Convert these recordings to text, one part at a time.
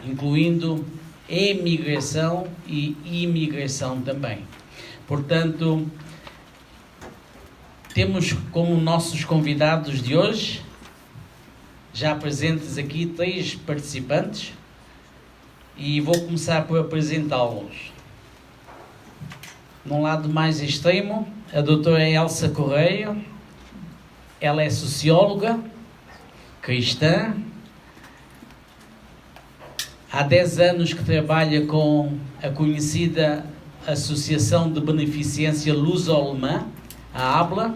incluindo emigração e imigração também. Portanto, temos como nossos convidados de hoje, já presentes aqui, 3 participantes, e vou começar por apresentá-los. Num lado mais extremo, a doutora Elsa Correia. Ela é socióloga, cristã. Há 10 anos que trabalha com a conhecida Associação de Beneficência Luso-Alemã, a ABLA,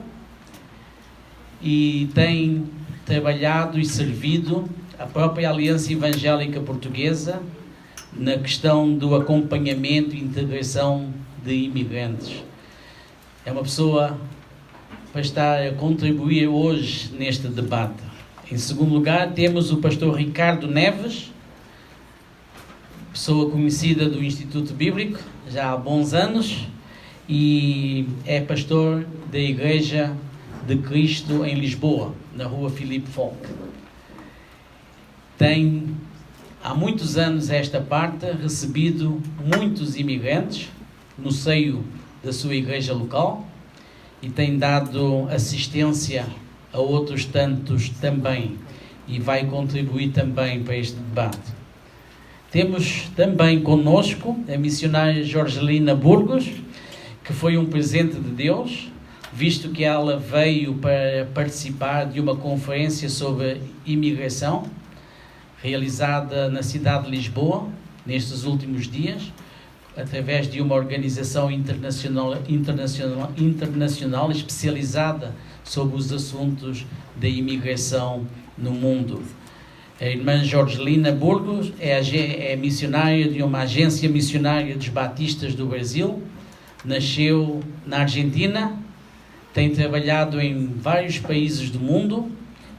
e tem trabalhado e servido a própria Aliança Evangélica Portuguesa na questão do acompanhamento e integração de imigrantes. É uma pessoa para estar a contribuir hoje neste debate. Em segundo lugar, temos o pastor Ricardo Neves, pessoa conhecida do Instituto Bíblico já há bons anos e é pastor da Igreja de Cristo em Lisboa, na rua Filipe Folk. Tem há muitos anos esta parte recebido muitos imigrantes no seio da sua igreja local e tem dado assistência a outros tantos também e vai contribuir também para este debate. Temos também connosco a missionária Jorgelina Burgos, que foi um presente de Deus, visto que ela veio para participar de uma conferência sobre imigração, realizada na cidade de Lisboa, nestes últimos dias, através de uma organização internacional especializada sobre os assuntos da imigração no mundo. A irmã Jorgelina Burgos é missionária de uma agência missionária dos Batistas do Brasil, nasceu na Argentina, tem trabalhado em vários países do mundo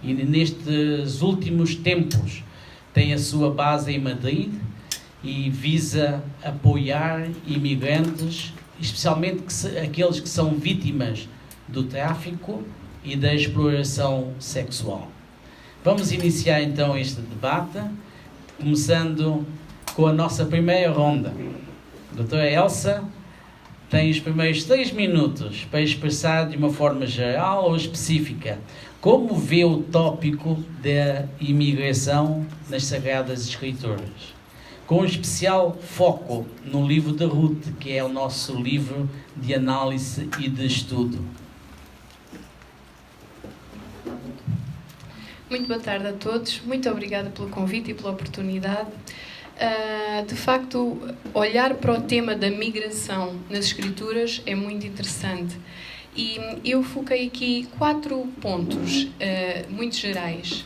e nestes últimos tempos tem a sua base em Madrid e visa apoiar imigrantes, especialmente aqueles que são vítimas do tráfico e da exploração sexual. Vamos iniciar então este debate, começando com a nossa primeira ronda. A doutora Elsa tem os primeiros 3 minutos para expressar de uma forma geral ou específica como vê o tópico da imigração nas Sagradas Escrituras, com especial foco no livro de Ruth, que é o nosso livro de análise e de estudo. Muito boa tarde a todos, muito obrigada pelo convite e pela oportunidade. De facto, olhar para o tema da migração nas Escrituras é muito interessante. E eu foquei aqui 4 pontos muito gerais.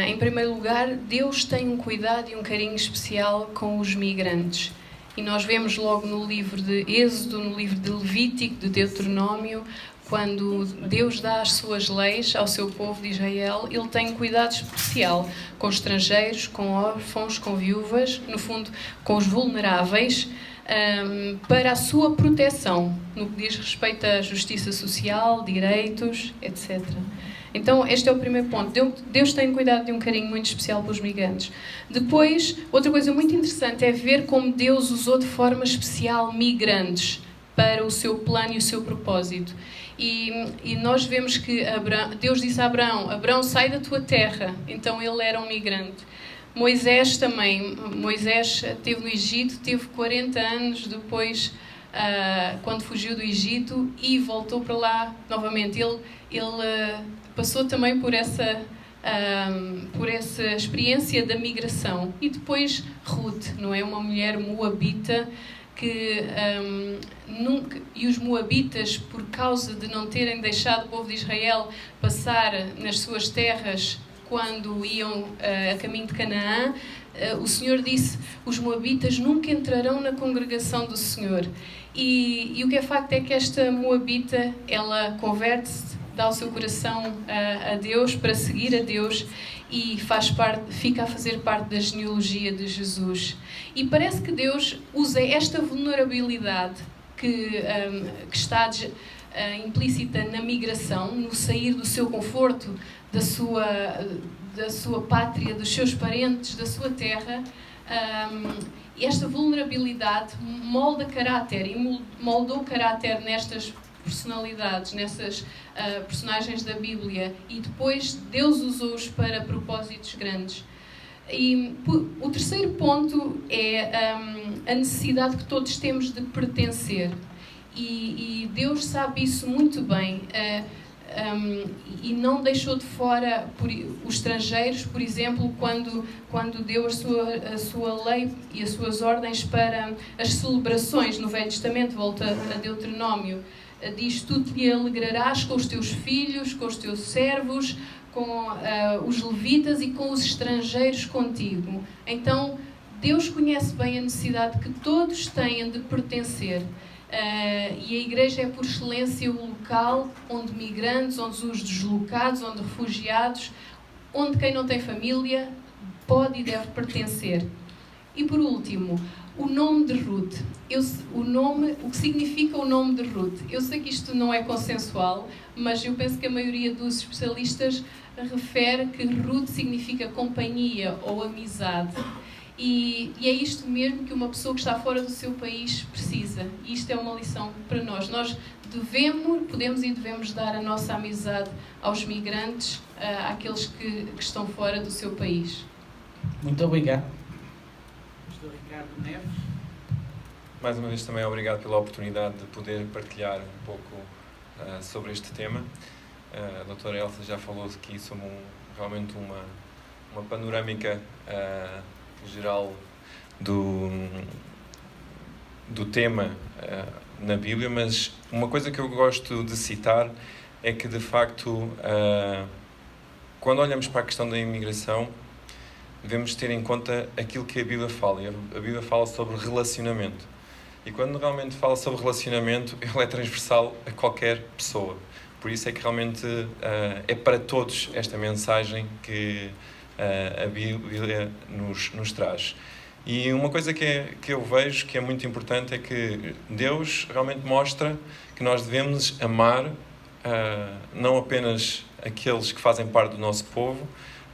Em primeiro lugar, Deus tem um cuidado e um carinho especial com os migrantes. E nós vemos logo no livro de Êxodo, no livro de Levítico, de Deuteronômio, quando Deus dá as suas leis ao seu povo de Israel, Ele tem um cuidado especial com estrangeiros, com órfãos, com viúvas, no fundo, com os vulneráveis, para a sua proteção, no que diz respeito à justiça social, direitos, etc. Então, este é o primeiro ponto. Deus tem cuidado de um carinho muito especial pelos migrantes. Depois, outra coisa muito interessante é ver como Deus usou de forma especial migrantes para o seu plano e o seu propósito. E nós vemos que Deus disse a Abraão, sai da tua terra. Então, ele era um migrante. Moisés também. Moisés esteve no Egito, teve 40 anos depois, quando fugiu do Egito, e voltou para lá novamente. Ele passou também por essa experiência da migração. E depois Ruth, não é? Uma mulher moabita que e os moabitas, por causa de não terem deixado o povo de Israel passar nas suas terras quando iam a caminho de Canaã, o Senhor disse: os moabitas nunca entrarão na congregação do Senhor. E o que é facto é que esta moabita, ela converte-se, dá o seu coração a Deus, para seguir a Deus, e fica a fazer parte da genealogia de Jesus. E parece que Deus usa esta vulnerabilidade que está implícita na migração, no sair do seu conforto, da sua pátria, dos seus parentes, da sua terra. E esta vulnerabilidade molda caráter e moldou caráter nestas personalidades, nessas personagens da Bíblia, e depois Deus usou-os para propósitos grandes. E o terceiro ponto é a necessidade que todos temos de pertencer. E Deus sabe isso muito bem. E não deixou de fora os estrangeiros, por exemplo, quando deu a sua lei e as suas ordens para as celebrações no Velho Testamento. Volta a Deuteronômio. Diz: tu te alegrarás com os teus filhos, com os teus servos, com os levitas e com os estrangeiros contigo. Então, Deus conhece bem a necessidade que todos têm de pertencer. E a Igreja é por excelência o local onde migrantes, onde os deslocados, onde refugiados, onde quem não tem família pode e deve pertencer. E por último, o nome de Ruth. O que significa o nome de Ruth? Eu sei que isto não é consensual, mas eu penso que a maioria dos especialistas refere que Ruth significa companhia ou amizade. E é isto mesmo que uma pessoa que está fora do seu país precisa. E isto é uma lição para nós. Nós podemos e devemos dar a nossa amizade aos migrantes, àqueles que estão fora do seu país. Muito obrigado. Pastor Ricardo Neves. Mais uma vez também obrigado pela oportunidade de poder partilhar um pouco sobre este tema. A doutora Elsa já falou aqui sobre realmente uma panorâmica geral do tema na Bíblia, mas uma coisa que eu gosto de citar é que, de facto, quando olhamos para a questão da imigração, devemos ter em conta aquilo que a Bíblia fala. E a Bíblia fala sobre relacionamento. E quando realmente fala sobre relacionamento, ele é transversal a qualquer pessoa. Por isso é que realmente é para todos esta mensagem que a Bíblia nos traz. E uma coisa que eu vejo que é muito importante é que Deus realmente mostra que nós devemos amar não apenas aqueles que fazem parte do nosso povo,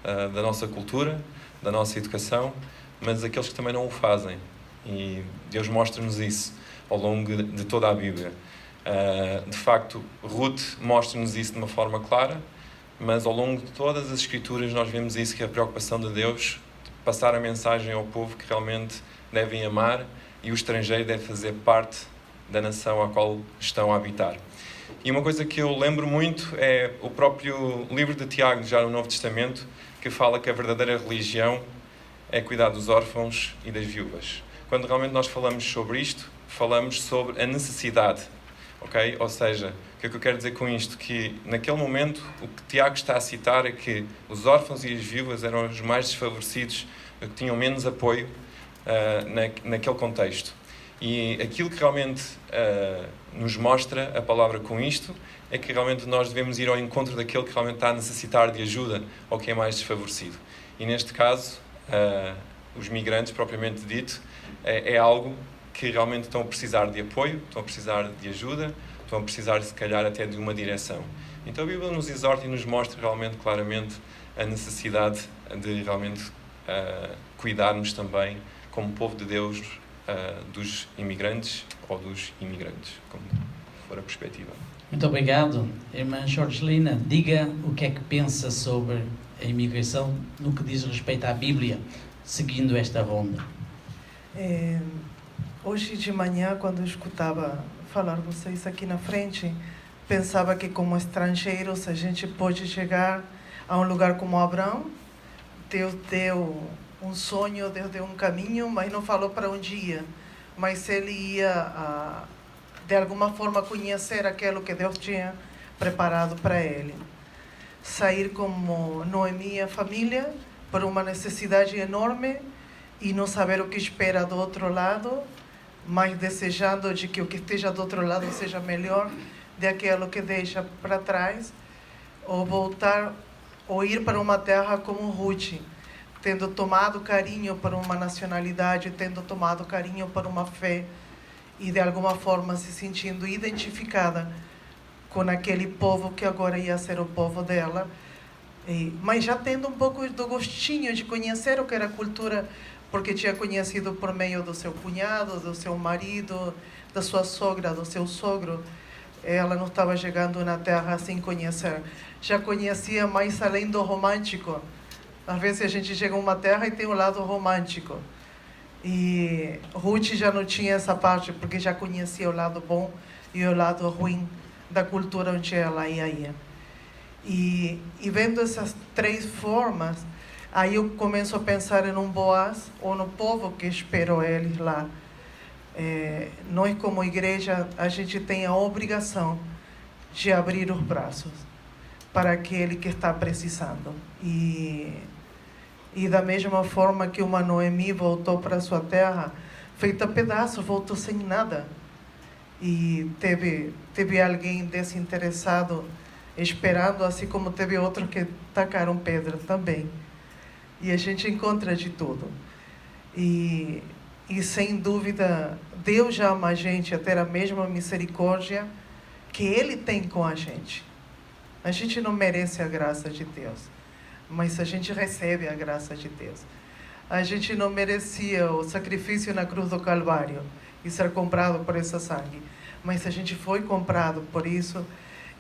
da nossa cultura, da nossa educação, mas aqueles que também não o fazem. E Deus mostra-nos isso ao longo de toda a Bíblia. De facto, Ruth mostra-nos isso de uma forma clara, mas ao longo de todas as Escrituras nós vemos isso, que é a preocupação de Deus de passar a mensagem ao povo que realmente devem amar, e o estrangeiro deve fazer parte da nação a qual estão a habitar. E uma coisa que eu lembro muito é o próprio livro de Tiago, já no Novo Testamento, que fala que a verdadeira religião é cuidar dos órfãos e das viúvas. Quando realmente nós falamos sobre isto, falamos sobre a necessidade. Okay? Ou seja, o que é que eu quero dizer com isto? Que naquele momento o que Tiago está a citar é que os órfãos e as viúvas eram os mais desfavorecidos, que tinham menos apoio naquele contexto. E aquilo que realmente nos mostra a palavra com isto é que realmente nós devemos ir ao encontro daquele que realmente está a necessitar de ajuda ou que é mais desfavorecido. E neste caso, os migrantes, propriamente dito, é algo que realmente estão a precisar de apoio, estão a precisar de ajuda, estão a precisar, se calhar, até de uma direção. Então a Bíblia nos exorta e nos mostra realmente, claramente, a necessidade de realmente cuidarmos também, como povo de Deus, dos imigrantes ou dos imigrantes, como for a perspectiva. Muito obrigado. Irmã Jorgelina, diga o que é que pensa sobre a imigração no que diz respeito à Bíblia, seguindo esta ronda. Hoje de manhã, quando eu escutava falar vocês aqui na frente, pensava que como estrangeiros a gente pode chegar a um lugar como Abraão. Deus deu um sonho, Deus deu um caminho, mas não falou para onde ia. Mas ele ia, de alguma forma, conhecer aquilo que Deus tinha preparado para ele. Sair como Noemi e a família por uma necessidade enorme e não saber o que espera do outro lado, mas desejando de que o que esteja do outro lado seja melhor daquilo que deixa para trás, ou voltar, ou ir para uma terra como Ruth, tendo tomado carinho por uma nacionalidade, tendo tomado carinho por uma fé, e de alguma forma se sentindo identificada com aquele povo que agora ia ser o povo dela, Mas já tendo um pouco do gostinho de conhecer o que era a cultura, porque tinha conhecido por meio do seu cunhado, do seu marido, da sua sogra, do seu sogro. Ela não estava chegando na terra sem conhecer. Já conhecia mais além do romântico. Às vezes a gente chega a uma terra e tem um lado romântico. E Ruth já não tinha essa parte, porque já conhecia o lado bom e o lado ruim da cultura onde ela ia. E vendo essas três formas, aí eu começo a pensar em um Boaz, ou no povo que esperou eles lá. Nós, como igreja, a gente tem a obrigação de abrir os braços para aquele que está precisando. E da mesma forma que uma Noemi voltou para sua terra, feita pedaço, voltou sem nada. E teve alguém desinteressado esperando, assim como teve outros que tacaram pedra também. E a gente encontra de tudo. E sem dúvida, Deus já ama a gente a ter a mesma misericórdia que Ele tem com a gente. A gente não merece a graça de Deus, mas a gente recebe a graça de Deus. A gente não merecia o sacrifício na cruz do Calvário e ser comprado por esse sangue, mas a gente foi comprado por isso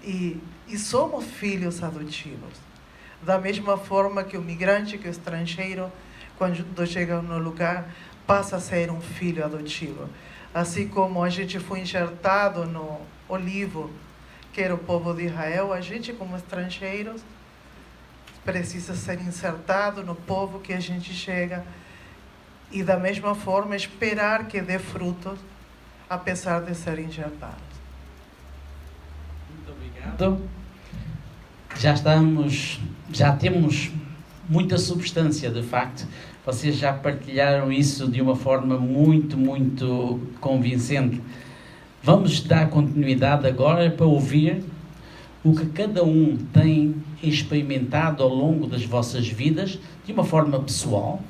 e somos filhos adotivos. Da mesma forma que o migrante, que o estrangeiro, quando chega no lugar, passa a ser um filho adotivo. Assim como a gente foi enxertado no olivo, que era o povo de Israel, a gente, como estrangeiros, precisa ser insertado no povo que a gente chega e, da mesma forma, esperar que dê frutos, apesar de serem enxertados. Muito obrigado. Já temos muita substância, de facto. Vocês já partilharam isso de uma forma muito, muito convincente. Vamos dar continuidade agora para ouvir o que cada um tem experimentado ao longo das vossas vidas, de uma forma pessoal,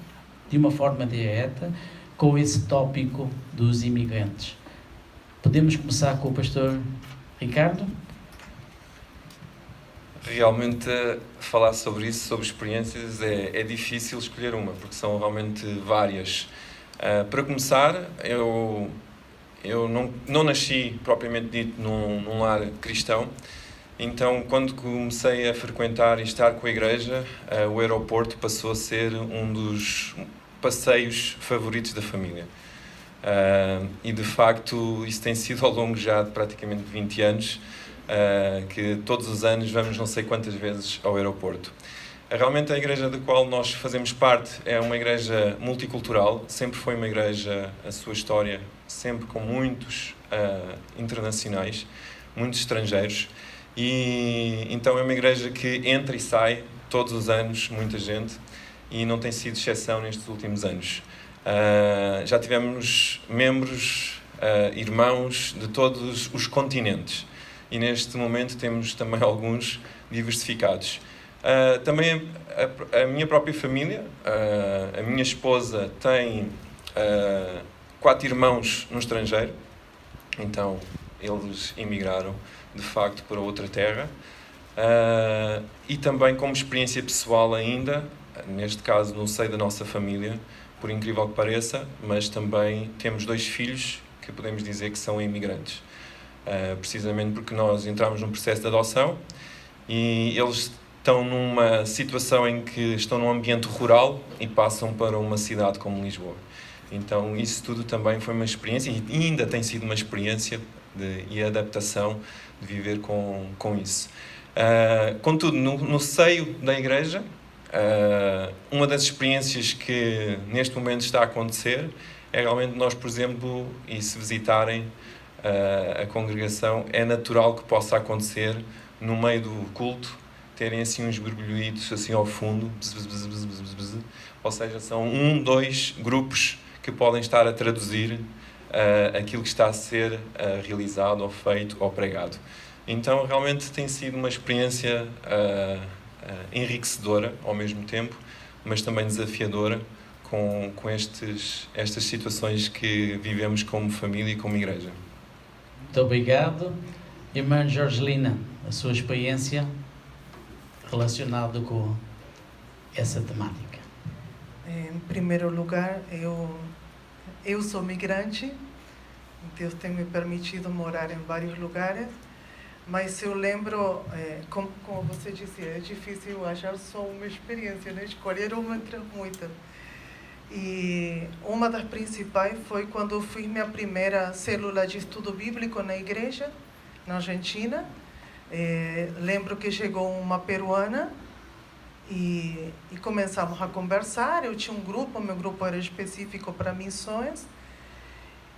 de uma forma direta, com esse tópico dos imigrantes. Podemos começar com o pastor Ricardo? Realmente, falar sobre isso, sobre experiências, é difícil escolher uma, porque são realmente várias. Para começar, eu não nasci, propriamente dito, num lar cristão. Então, quando comecei a frequentar e estar com a igreja, o aeroporto passou a ser um dos passeios favoritos da família. E, de facto, isso tem sido ao longo já de praticamente 20 anos, que todos os anos vamos não sei quantas vezes ao aeroporto. Realmente a igreja da qual nós fazemos parte é uma igreja multicultural, sempre foi uma igreja, a sua história, sempre com muitos internacionais, muitos estrangeiros, e então é uma igreja que entra e sai todos os anos, muita gente, e não tem sido exceção nestes últimos anos. Já tivemos membros, irmãos de todos os continentes, e neste momento temos também alguns diversificados. Também a minha própria família, a minha esposa tem 4 irmãos no estrangeiro, então eles emigraram de facto para outra terra, e também como experiência pessoal ainda, neste caso no seio da nossa família, por incrível que pareça, mas também temos 2 filhos que podemos dizer que são imigrantes. Precisamente porque nós entramos num processo de adoção e eles estão numa situação em que estão num ambiente rural e passam para uma cidade como Lisboa. Então isso tudo também foi uma experiência e ainda tem sido uma experiência e adaptação de viver com isso. Contudo, no seio da igreja, uma das experiências que neste momento está a acontecer é realmente nós, por exemplo, e se visitarem a congregação, é natural que possa acontecer no meio do culto terem assim uns borbulhidos assim ao fundo, ou seja, são 1, 2 grupos que podem estar a traduzir aquilo que está a ser realizado ou feito ou pregado. Então realmente tem sido uma experiência enriquecedora ao mesmo tempo, mas também desafiadora com estas situações que vivemos como família e como igreja. Muito obrigado. Irmã Jorgelina, a sua experiência? relacionado com essa temática? Em primeiro lugar, eu sou migrante. Deus tem me permitido morar em vários lugares. Mas eu lembro, como você disse, é difícil achar só uma experiência, né? Escolher uma entre muitas. E uma das principais foi quando eu fiz minha primeira célula de estudo bíblico na igreja, na Argentina. Lembro que chegou uma peruana e começamos a conversar. Eu tinha um grupo, meu grupo era específico para missões.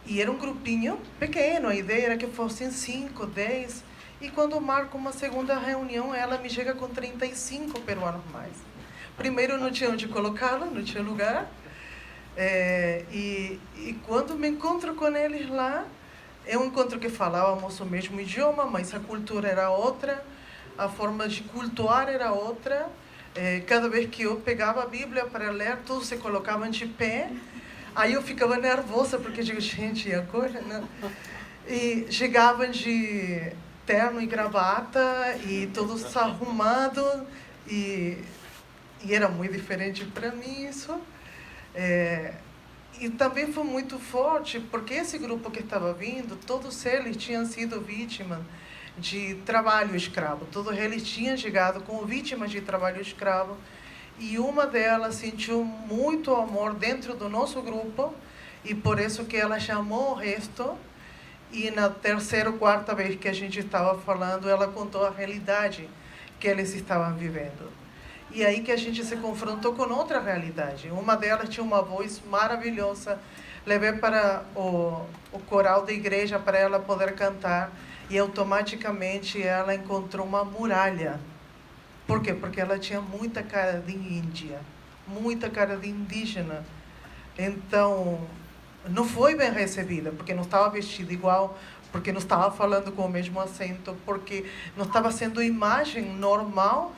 E era um grupinho pequeno, a ideia era que fossem 5, 10. E quando marco uma segunda reunião, ela me chega com 35 peruanos mais. Primeiro, não tinha onde colocá-la, não tinha lugar. E quando me encontro com eles lá, é um encontro que falávamos o mesmo idioma, mas a cultura era outra, a forma de cultuar era outra. Cada vez que eu pegava a Bíblia para ler, todos se colocavam de pé. Aí eu ficava nervosa, porque digo, gente, e agora? Não. E chegavam de terno e gravata, e todos arrumados, e era muito diferente para mim isso. E também foi muito forte, porque esse grupo que estava vindo, todos eles tinham sido vítimas de trabalho escravo. Todos eles tinham chegado como vítimas de trabalho escravo. E uma delas sentiu muito amor dentro do nosso grupo, e por isso que ela chamou o resto. E na terceira ou quarta vez que a gente estava falando, ela contou a realidade que eles estavam vivendo. E aí que a gente se confrontou com outra realidade. Uma delas tinha uma voz maravilhosa. Levei para o coral da igreja para ela poder cantar, e automaticamente ela encontrou uma muralha. Por quê? Porque ela tinha muita cara de índia, muita cara de indígena. Então, não foi bem recebida, porque não estava vestida igual, porque não estava falando com o mesmo acento, porque não estava sendo imagem normal,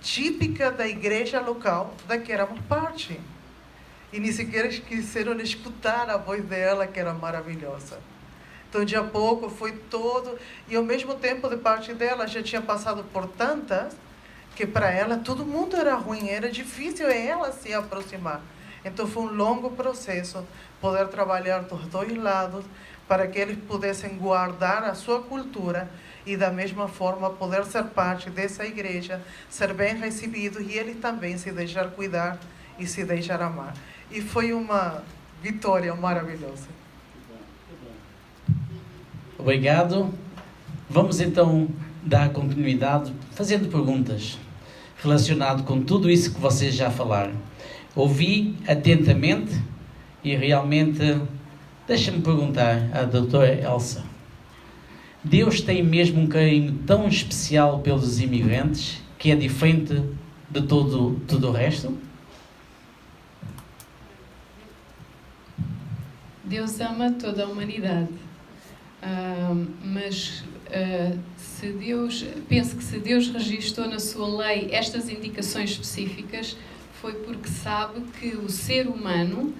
típica da igreja local da que éramos parte. E nem sequer quiseram escutar a voz dela, que era maravilhosa. Então, de a pouco, foi todo... E, ao mesmo tempo, de parte dela, já tinha passado por tantas, que para ela todo mundo era ruim, era difícil ela se aproximar. Então foi um longo processo poder trabalhar dos dois lados para que eles pudessem guardar a sua cultura e da mesma forma poder ser parte dessa igreja, ser bem recebidos, e eles também se deixar cuidar e se deixar amar. E foi uma vitória maravilhosa. Obrigado. Vamos então dar continuidade fazendo perguntas relacionado com tudo isso que vocês já falaram. Ouvi atentamente e realmente, deixa-me perguntar à doutora Elsa, Deus tem mesmo um carinho tão especial pelos imigrantes que é diferente de tudo o resto? Deus ama toda a humanidade, mas penso que se Deus registou na sua lei estas indicações específicas, foi porque sabe que o ser humano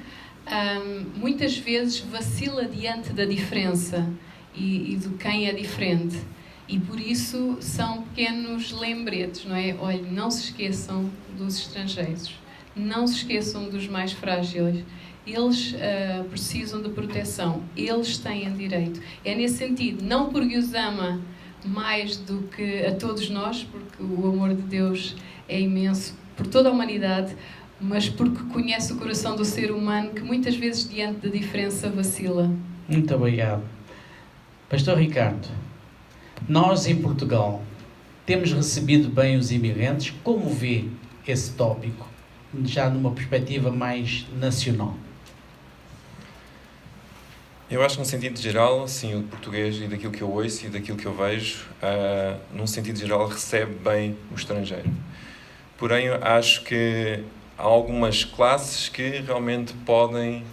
muitas vezes vacila diante da diferença e de quem é diferente. E por isso são pequenos lembretes, não é? Olha, não se esqueçam dos estrangeiros, não se esqueçam dos mais frágeis. Eles precisam de proteção, eles têm direito. É nesse sentido, não porque os ama mais do que a todos nós, porque o amor de Deus é imenso por toda a humanidade, mas porque conhece o coração do ser humano que muitas vezes diante da diferença vacila. Muito obrigado. Pastor Ricardo, nós em Portugal temos recebido bem os imigrantes. Como vê esse tópico, já numa perspectiva mais nacional? Eu acho que, no sentido geral, sim, o português, e daquilo que eu ouço e daquilo que eu vejo, num sentido geral, recebe bem o estrangeiro. Porém, acho que há algumas classes que realmente podem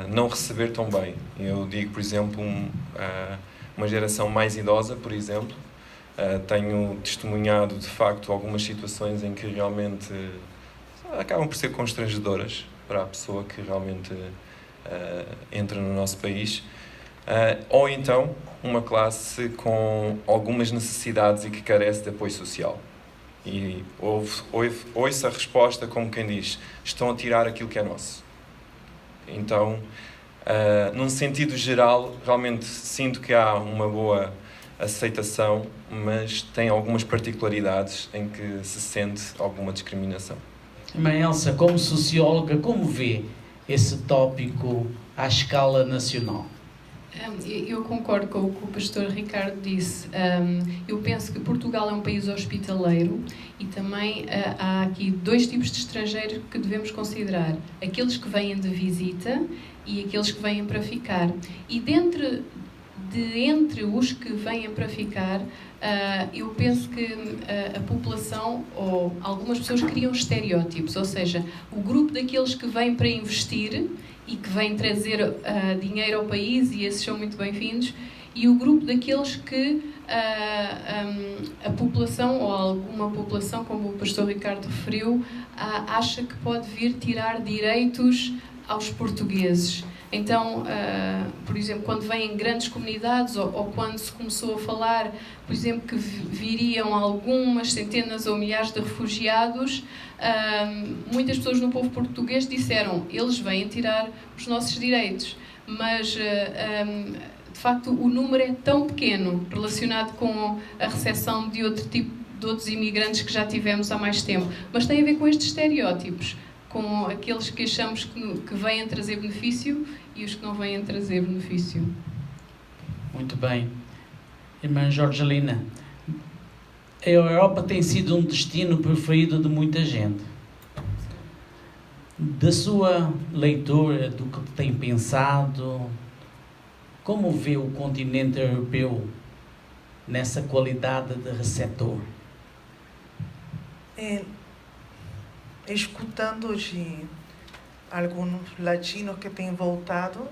não receber tão bem. Eu digo, por exemplo, uma geração mais idosa, por exemplo. Tenho testemunhado, de facto, algumas situações em que realmente acabam por ser constrangedoras para a pessoa que realmente entra no nosso país. Ou então, uma classe com algumas necessidades e que carece de apoio social. E ouço a resposta como quem diz: estão a tirar aquilo que é nosso. Então, num sentido geral, realmente sinto que há uma boa aceitação, mas tem algumas particularidades em que se sente alguma discriminação. Irmã Elsa, como socióloga, como vê esse tópico à escala nacional? Eu concordo com o que o pastor Ricardo disse. Eu penso que Portugal é um país hospitaleiro e também há aqui dois tipos de estrangeiros que devemos considerar. Aqueles que vêm de visita e aqueles que vêm para ficar. E entre os que vêm para ficar, eu penso que a população, ou algumas pessoas, criam estereótipos, ou seja, o grupo daqueles que vêm para investir e que vêm trazer dinheiro ao país, e esses são muito bem-vindos, e o grupo daqueles que a população, ou alguma população, como o pastor Ricardo referiu, acha que pode vir tirar direitos aos portugueses. Então, por exemplo, quando vêm grandes comunidades, ou quando se começou a falar, por exemplo, que viriam algumas centenas ou milhares de refugiados, muitas pessoas no povo português disseram: eles vêm tirar os nossos direitos. Mas, de facto, o número é tão pequeno relacionado com a recepção de outros imigrantes que já tivemos há mais tempo. Mas tem a ver com estes estereótipos, com aqueles que achamos que vêm trazer benefício e os que não vêm trazer benefício. Muito bem. Irmã Jorgelina, a Europa tem sido um destino preferido de muita gente. Da sua leitura, do que tem pensado, como vê o continente europeu nessa qualidade de receptor? Escutando de alguns latinos que têm voltado,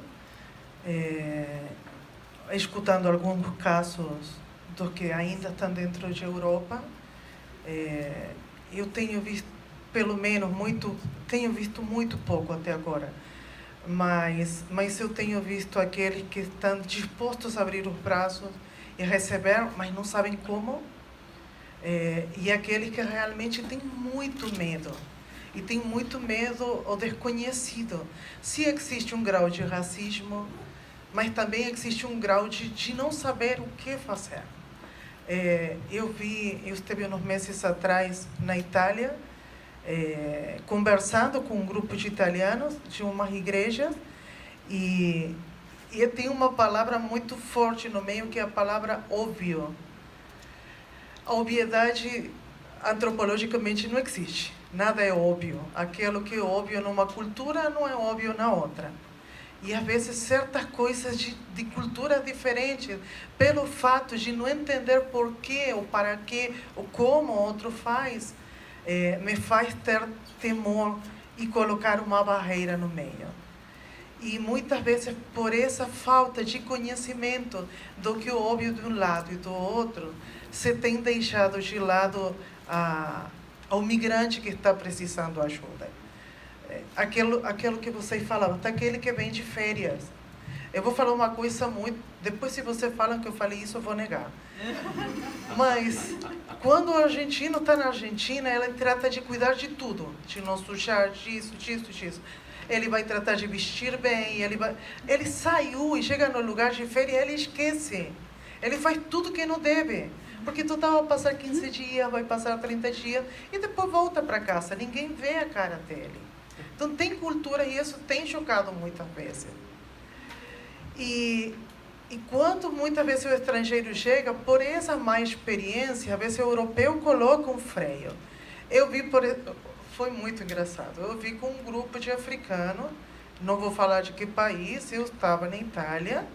escutando alguns casos dos que ainda estão dentro da Europa, eu tenho visto, pelo menos, tenho visto muito pouco até agora, mas eu tenho visto aqueles que estão dispostos a abrir os braços e receber, mas não sabem como, e aqueles que realmente têm muito medo. E tem muito medo ao desconhecido. Se existe um grau de racismo, mas também existe um grau de não saber o que fazer. Eu estive uns meses atrás na Itália, conversando com um grupo de italianos de umas igrejas, e tem uma palavra muito forte no meio, que é a palavra óbvio. A obviedade, antropologicamente, não existe. Nada é óbvio. Aquilo que é óbvio numa cultura não é óbvio na outra. E às vezes certas coisas de cultura diferentes, pelo fato de não entender por quê, ou para quê, ou como o outro faz, me faz ter temor e colocar uma barreira no meio. E muitas vezes, por essa falta de conhecimento do que é óbvio de um lado e do outro, se tem deixado de lado ao migrante que está precisando de ajuda. Aquilo que vocês falavam, aquele que vem de férias. Eu vou falar uma coisa muito... Depois, se você fala que eu falei isso, eu vou negar. Mas, quando o argentino está na Argentina, ele trata de cuidar de tudo. De não sujar, disso. Ele vai tratar de vestir bem, ele saiu e chega no lugar de férias, ele esquece. Ele faz tudo que não deve. Porque tu vai passar 15 dias, vai passar 30 dias, e depois volta para casa. Ninguém vê a cara dele. Então, tem cultura, e isso tem chocado muitas vezes. E quando muitas vezes o estrangeiro chega, por essa má experiência, às vezes o europeu coloca um freio. Eu vi, foi muito engraçado, eu vi com um grupo de africanos, não vou falar de que país, eu estava na Itália,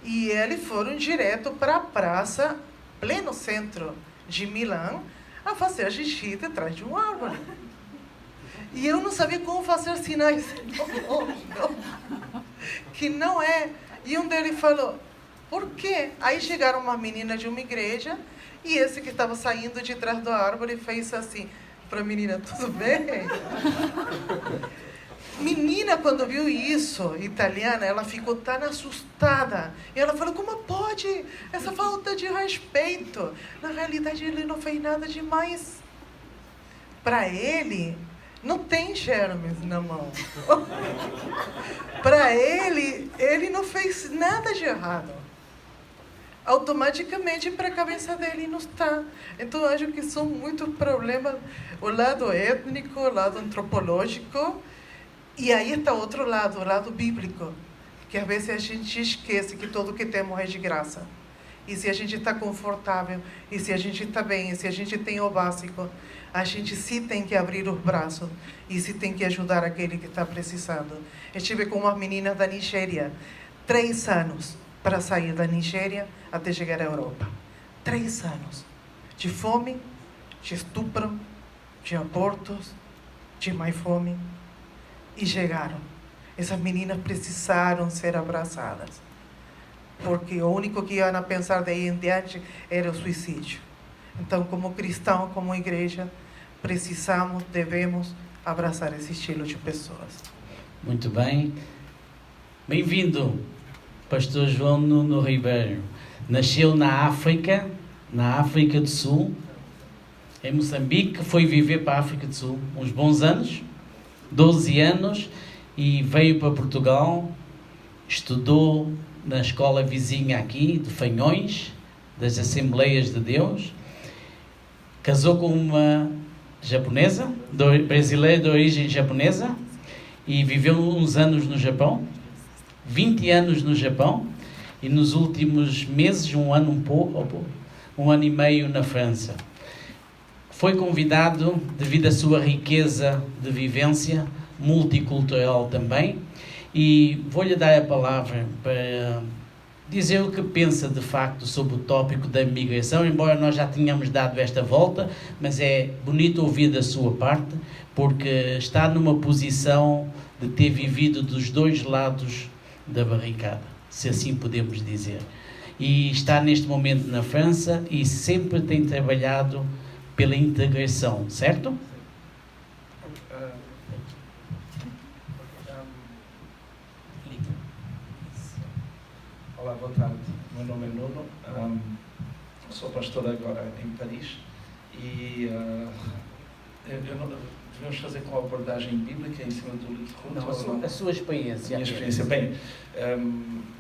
e eles foram direto para a praça, pleno centro de Milão, a fazer xixi atrás de uma árvore. E eu não sabia como fazer sinais. Que não é. E um deles falou: por quê? Aí chegaram umas meninas de uma igreja, e esse que estava saindo de trás da árvore fez assim para a menina: tudo bem? Menina, quando viu isso, italiana, ela ficou tão assustada. E ela falou: como pode? Essa falta de respeito. Na realidade, ele não fez nada demais. para ele, não tem germes na mão. Para ele não fez nada de errado. Automaticamente para a cabeça dele não está. Então acho que são muitos problemas, o lado étnico, o lado antropológico, e aí está outro lado, o lado bíblico, que às vezes a gente esquece que tudo que temos é de graça. E se a gente está confortável, e se a gente está bem, e se a gente tem o básico, a gente sim tem que abrir os braços e sim tem que ajudar aquele que está precisando. Eu estive com umas meninas da Nigéria, 3 anos para sair da Nigéria até chegar à Europa. 3 anos de fome, de estupro, de abortos, de mais fome. E chegaram. Essas meninas precisaram ser abraçadas. Porque o único que iam a pensar daí em diante era o suicídio. Então, como cristão, como igreja, precisamos, devemos abraçar esse estilo de pessoas. Muito bem. Bem-vindo, Pastor João Nuno Ribeiro. Nasceu na África do Sul, em Moçambique, foi viver para a África do Sul uns bons anos, 12 anos, e veio para Portugal, estudou na escola vizinha aqui, de Fanhões, das Assembleias de Deus, casou com uma japonesa, brasileira de origem japonesa, e viveu uns anos no Japão, 20 anos no Japão, e nos últimos meses, um ano e meio na França. Foi convidado, devido à sua riqueza de vivência, multicultural também, e vou-lhe dar a palavra para dizer o que pensa de facto sobre o tópico da migração, embora nós já tenhamos dado esta volta, mas é bonito ouvir da sua parte, porque está numa posição de ter vivido dos 2 lados da barricada, se assim podemos dizer. E está neste momento na França e sempre tem trabalhado pela integração, certo? Olá, boa tarde. Meu nome é Nuno. Sou pastor agora em Paris e devemos fazer com a abordagem bíblica em cima do livro de Ruth. Não, a sua experiência. A minha experiência. Bem,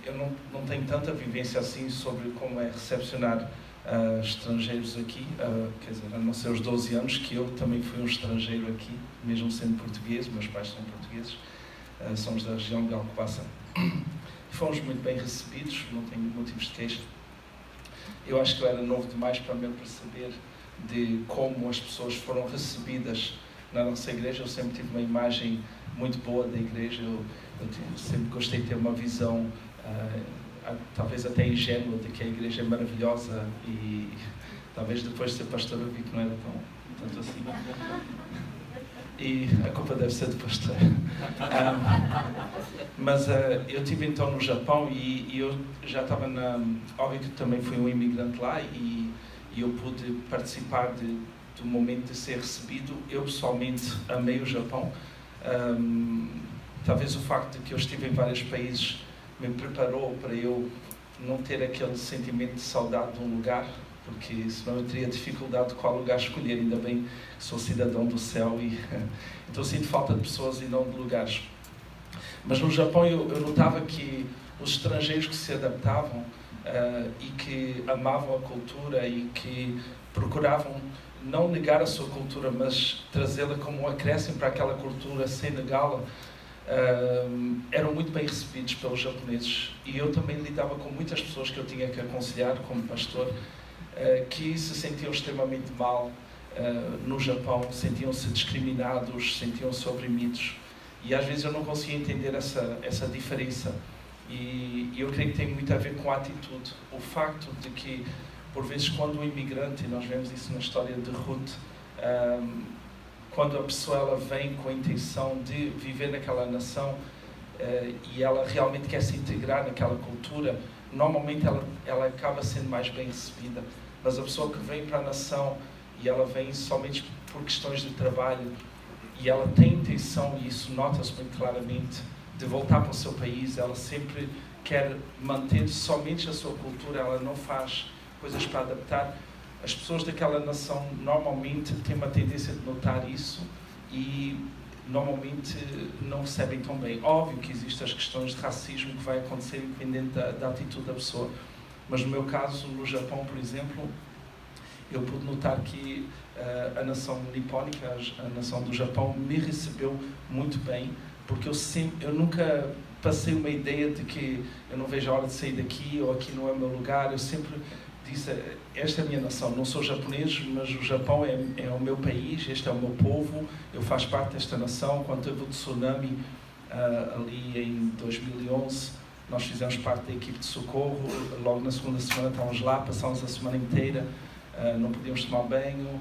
eu não tenho tanta vivência assim sobre como é recepcionar estrangeiros aqui. Quer dizer, a não ser os 12 anos que eu também fui um estrangeiro aqui, mesmo sendo português, meus pais são portugueses, somos da região de Alcobaça. Fomos muito bem recebidos, não tenho motivos de queixa. Eu acho que eu era novo demais para me perceber de como as pessoas foram recebidas na nossa igreja. Eu sempre tive uma imagem muito boa da igreja, eu sempre gostei de ter uma visão, talvez até ingênua, de que a igreja é maravilhosa, e talvez depois de ser pastor eu vi que não era tanto assim. E a culpa deve ser do pastor. Mas eu estive então no Japão e eu já estava óbvio que também fui um imigrante lá e eu pude participar do momento de ser recebido. Eu pessoalmente amei o Japão. Talvez o facto de que eu estive em vários países me preparou para eu não ter aquele sentimento de saudade de um lugar, porque senão eu teria dificuldade de qual lugar escolher. Ainda bem que sou cidadão do céu e então sinto falta de pessoas e não de lugares. Mas no Japão eu notava que os estrangeiros que se adaptavam e que amavam a cultura e que procuravam não negar a sua cultura, mas trazê-la como um acréscimo para aquela cultura sem negá-la, eram muito bem recebidos pelos japoneses. E eu também lidava com muitas pessoas que eu tinha que aconselhar como pastor, que se sentiam extremamente mal no Japão, sentiam-se discriminados, sentiam-se oprimidos, e às vezes eu não conseguia entender essa diferença, e eu creio que tem muito a ver com a atitude. O facto de que, por vezes, quando o imigrante, e nós vemos isso na história de Ruth, quando a pessoa ela vem com a intenção de viver naquela nação e ela realmente quer se integrar naquela cultura, normalmente ela acaba sendo mais bem recebida. Mas a pessoa que vem para a nação e ela vem somente por questões de trabalho e ela tem intenção, e isso nota-se muito claramente, de voltar para o seu país, ela sempre quer manter somente a sua cultura, ela não faz coisas para adaptar, as pessoas daquela nação normalmente têm uma tendência de notar isso e normalmente não recebem tão bem. Óbvio que existem as questões de racismo que vai acontecer independente da atitude da pessoa, mas no meu caso, no Japão, por exemplo, eu pude notar que a nação nipónica, a nação do Japão, me recebeu muito bem, porque eu nunca passei uma ideia de que eu não vejo a hora de sair daqui ou aqui não é o meu lugar. Eu sempre disse, esta é a minha nação, não sou japonês, mas o Japão é o meu país, este é o meu povo, eu faço parte desta nação. Quando teve o tsunami ali em 2011, nós fizemos parte da equipe de socorro. Logo na segunda semana estávamos lá, passámos a semana inteira, não podíamos tomar banho,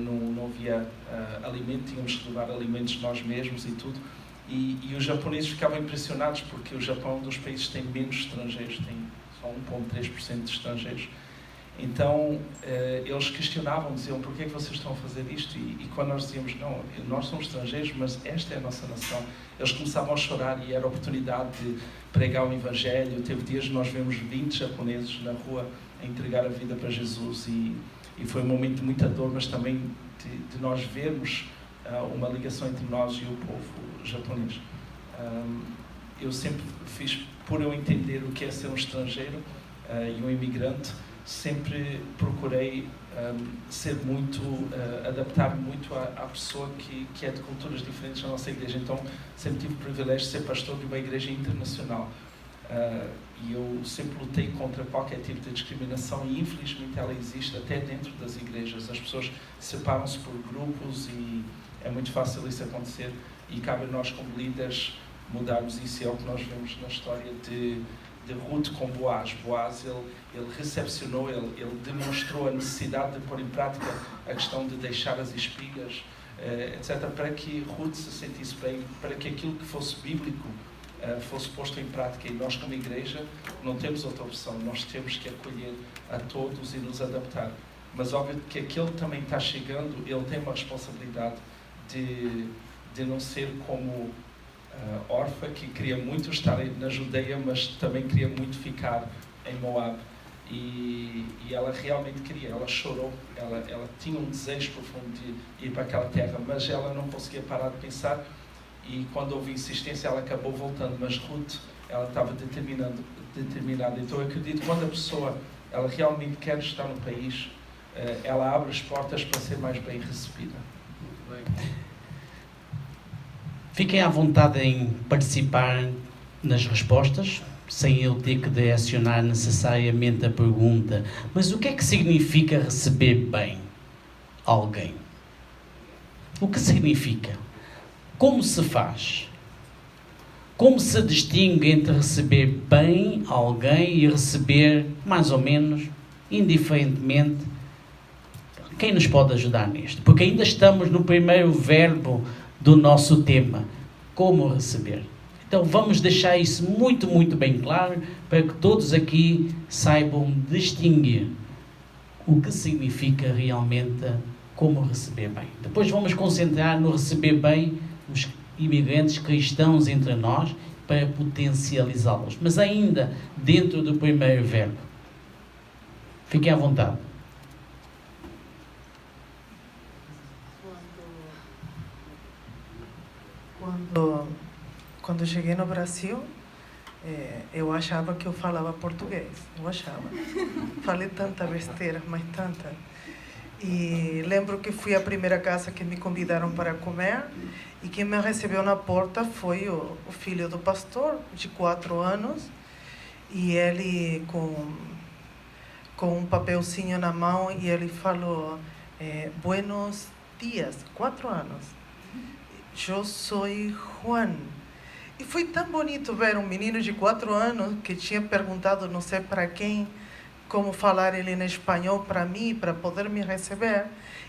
não havia alimento, tínhamos que levar alimentos nós mesmos e tudo. E os japoneses ficavam impressionados, porque o Japão é um dos países que tem menos estrangeiros, tem só 1,3% de estrangeiros. Então, eles questionavam, diziam, por que é que vocês estão a fazer isto? E quando nós dizíamos, não, nós somos estrangeiros, mas esta é a nossa nação, eles começavam a chorar e era a oportunidade de pregar o Evangelho. Teve dias que nós vemos 20 japoneses na rua a entregar a vida para Jesus e foi um momento de muita dor, mas também de nós vermos uma ligação entre nós e o povo japonês. Eu sempre fiz, por eu entender o que é ser um estrangeiro e um imigrante, sempre procurei ser muito, adaptar-me muito à pessoa que é de culturas diferentes na nossa igreja. Então, sempre tive o privilégio de ser pastor de uma igreja internacional. E eu sempre lutei contra qualquer tipo de discriminação e, infelizmente, ela existe até dentro das igrejas. As pessoas separam-se por grupos e é muito fácil isso acontecer. E cabe a nós, como líderes, mudarmos isso. É o que nós vemos na história de Ruth com Boaz. Boaz, ele recepcionou, ele demonstrou a necessidade de pôr em prática a questão de deixar as espigas, etc., para que Ruth se sentisse bem, para que aquilo que fosse bíblico fosse posto em prática. E nós, como igreja, não temos outra opção, nós temos que acolher a todos e nos adaptar. Mas óbvio que aquele que também está chegando, ele tem uma responsabilidade de não ser como Orfa, que queria muito estar na Judeia, mas também queria muito ficar em Moab. E ela realmente queria, ela chorou, ela tinha um desejo profundo de ir para aquela terra, mas ela não conseguia parar de pensar. E quando houve insistência, ela acabou voltando. Mas Ruth, ela estava determinada. Então eu acredito que quando a pessoa ela realmente quer estar no país, ela abre as portas para ser mais bem recebida. Fiquem à vontade em participar nas respostas, sem eu ter que direcionar necessariamente a pergunta. Mas o que é que significa receber bem alguém? O que significa? Como se faz? Como se distingue entre receber bem alguém e receber mais ou menos, indiferentemente? Quem nos pode ajudar nisto? Porque ainda estamos no primeiro verbo do nosso tema, como receber. Então vamos deixar isso muito, muito bem claro, para que todos aqui saibam distinguir o que significa realmente como receber bem. Depois vamos concentrar no receber bem os imigrantes cristãos entre nós, para potencializá-los. Mas ainda dentro do primeiro verbo. Fiquem à vontade. Quando cheguei no Brasil, eu achava que eu falava português. Eu achava. Falei tanta besteira, mas tanta. E lembro que fui à primeira casa que me convidaram para comer, e quem me recebeu na porta foi o filho do pastor, de 4 anos, e ele com um papelzinho na mão, e ele falou, buenos dias, 4 anos. Eu sou Juan. E foi tão bonito ver um menino de 4 anos que tinha perguntado, não sei para quem, como falar ele em espanhol para mim, para poder me receber,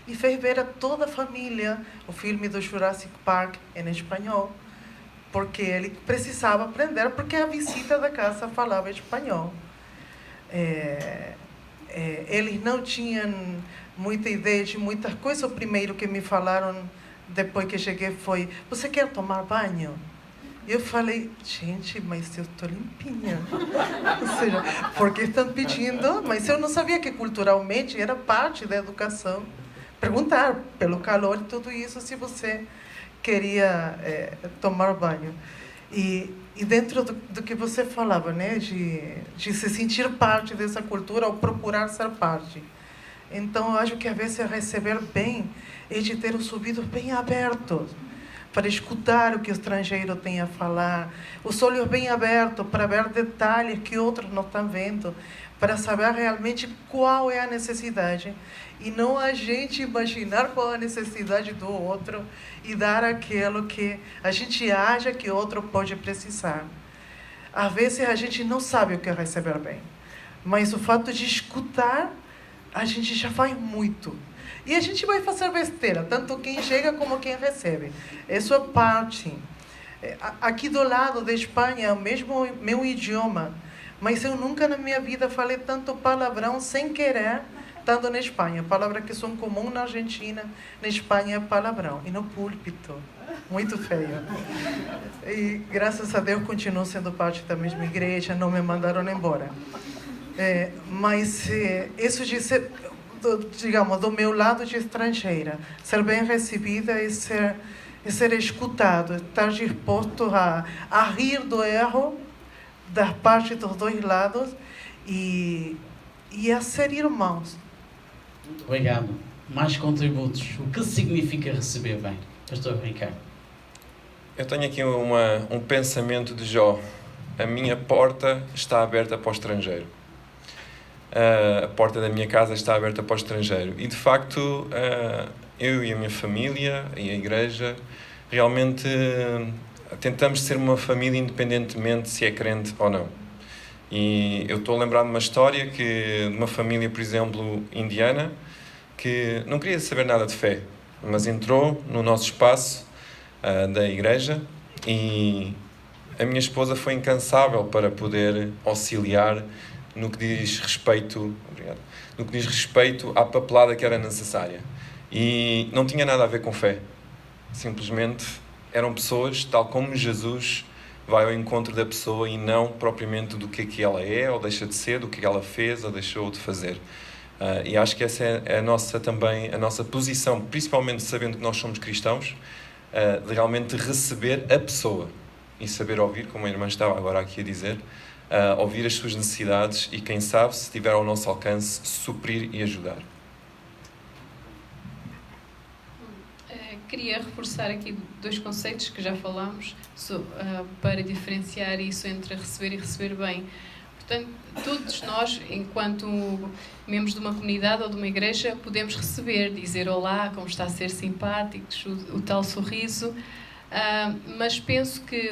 e fez ver a toda a família o filme do Jurassic Park em espanhol, porque ele precisava aprender, porque a visita da casa falava espanhol. Eles não tinham muita ideia de muitas coisas. O primeiro que me falaram depois que cheguei foi, você quer tomar banho? Eu falei, gente, mas eu estou limpinha. Ou seja, porque estão pedindo, mas eu não sabia que culturalmente era parte da educação. Perguntar pelo calor e tudo isso, se você queria tomar banho. E dentro do que você falava, né, de se sentir parte dessa cultura ou procurar ser parte. Então, eu acho que às vezes receber bem é de ter os ouvidos bem abertos para escutar o que o estrangeiro tem a falar, os olhos bem abertos para ver detalhes que outros não estão vendo, para saber realmente qual é a necessidade e não a gente imaginar qual é a necessidade do outro e dar aquilo que a gente acha que o outro pode precisar. Às vezes a gente não sabe o que é receber bem, mas o fato de escutar, a gente já faz muito. E a gente vai fazer besteira, tanto quem chega como quem recebe. Isso é parte. Aqui do lado da Espanha é o mesmo meu idioma, mas eu nunca na minha vida falei tanto palavrão sem querer, estando na Espanha. Palavras que são comuns na Argentina, na Espanha é palavrão. E no púlpito. Muito feio. E graças a Deus continuo sendo parte da mesma igreja, não me mandaram embora. Mas isso de ser, digamos, do meu lado de estrangeira, ser bem recebida e ser escutado, estar disposto a rir do erro das partes dos dois lados e a ser irmãos. Muito obrigado. Mais contributos. O que significa receber bem? Pastor Ricardo. Eu tenho aqui um pensamento de Jó. A minha porta está aberta para o estrangeiro. A porta da minha casa está aberta para o estrangeiro. E, de facto, eu e a minha família e a igreja realmente tentamos ser uma família independentemente se é crente ou não. E eu estou a lembrar de uma história de uma família, por exemplo, indiana, que não queria saber nada de fé, mas entrou no nosso espaço da igreja e a minha esposa foi incansável para poder auxiliar no que diz respeito, no que diz respeito à papelada que era necessária. E não tinha nada a ver com fé. Simplesmente eram pessoas, tal como Jesus vai ao encontro da pessoa e não propriamente do que ela é ou deixa de ser, do que ela fez ou deixou de fazer. E acho que essa é também a nossa posição, principalmente sabendo que nós somos cristãos, de realmente receber a pessoa e saber ouvir, como a irmã estava agora aqui a dizer, ouvir as suas necessidades e, quem sabe, se estiver ao nosso alcance, suprir e ajudar. Queria reforçar aqui 2 conceitos que já falámos para diferenciar isso entre receber e receber bem. Portanto, todos nós, enquanto membros de uma comunidade ou de uma igreja, podemos receber, dizer olá, como está a ser simpáticos, o tal sorriso, mas penso que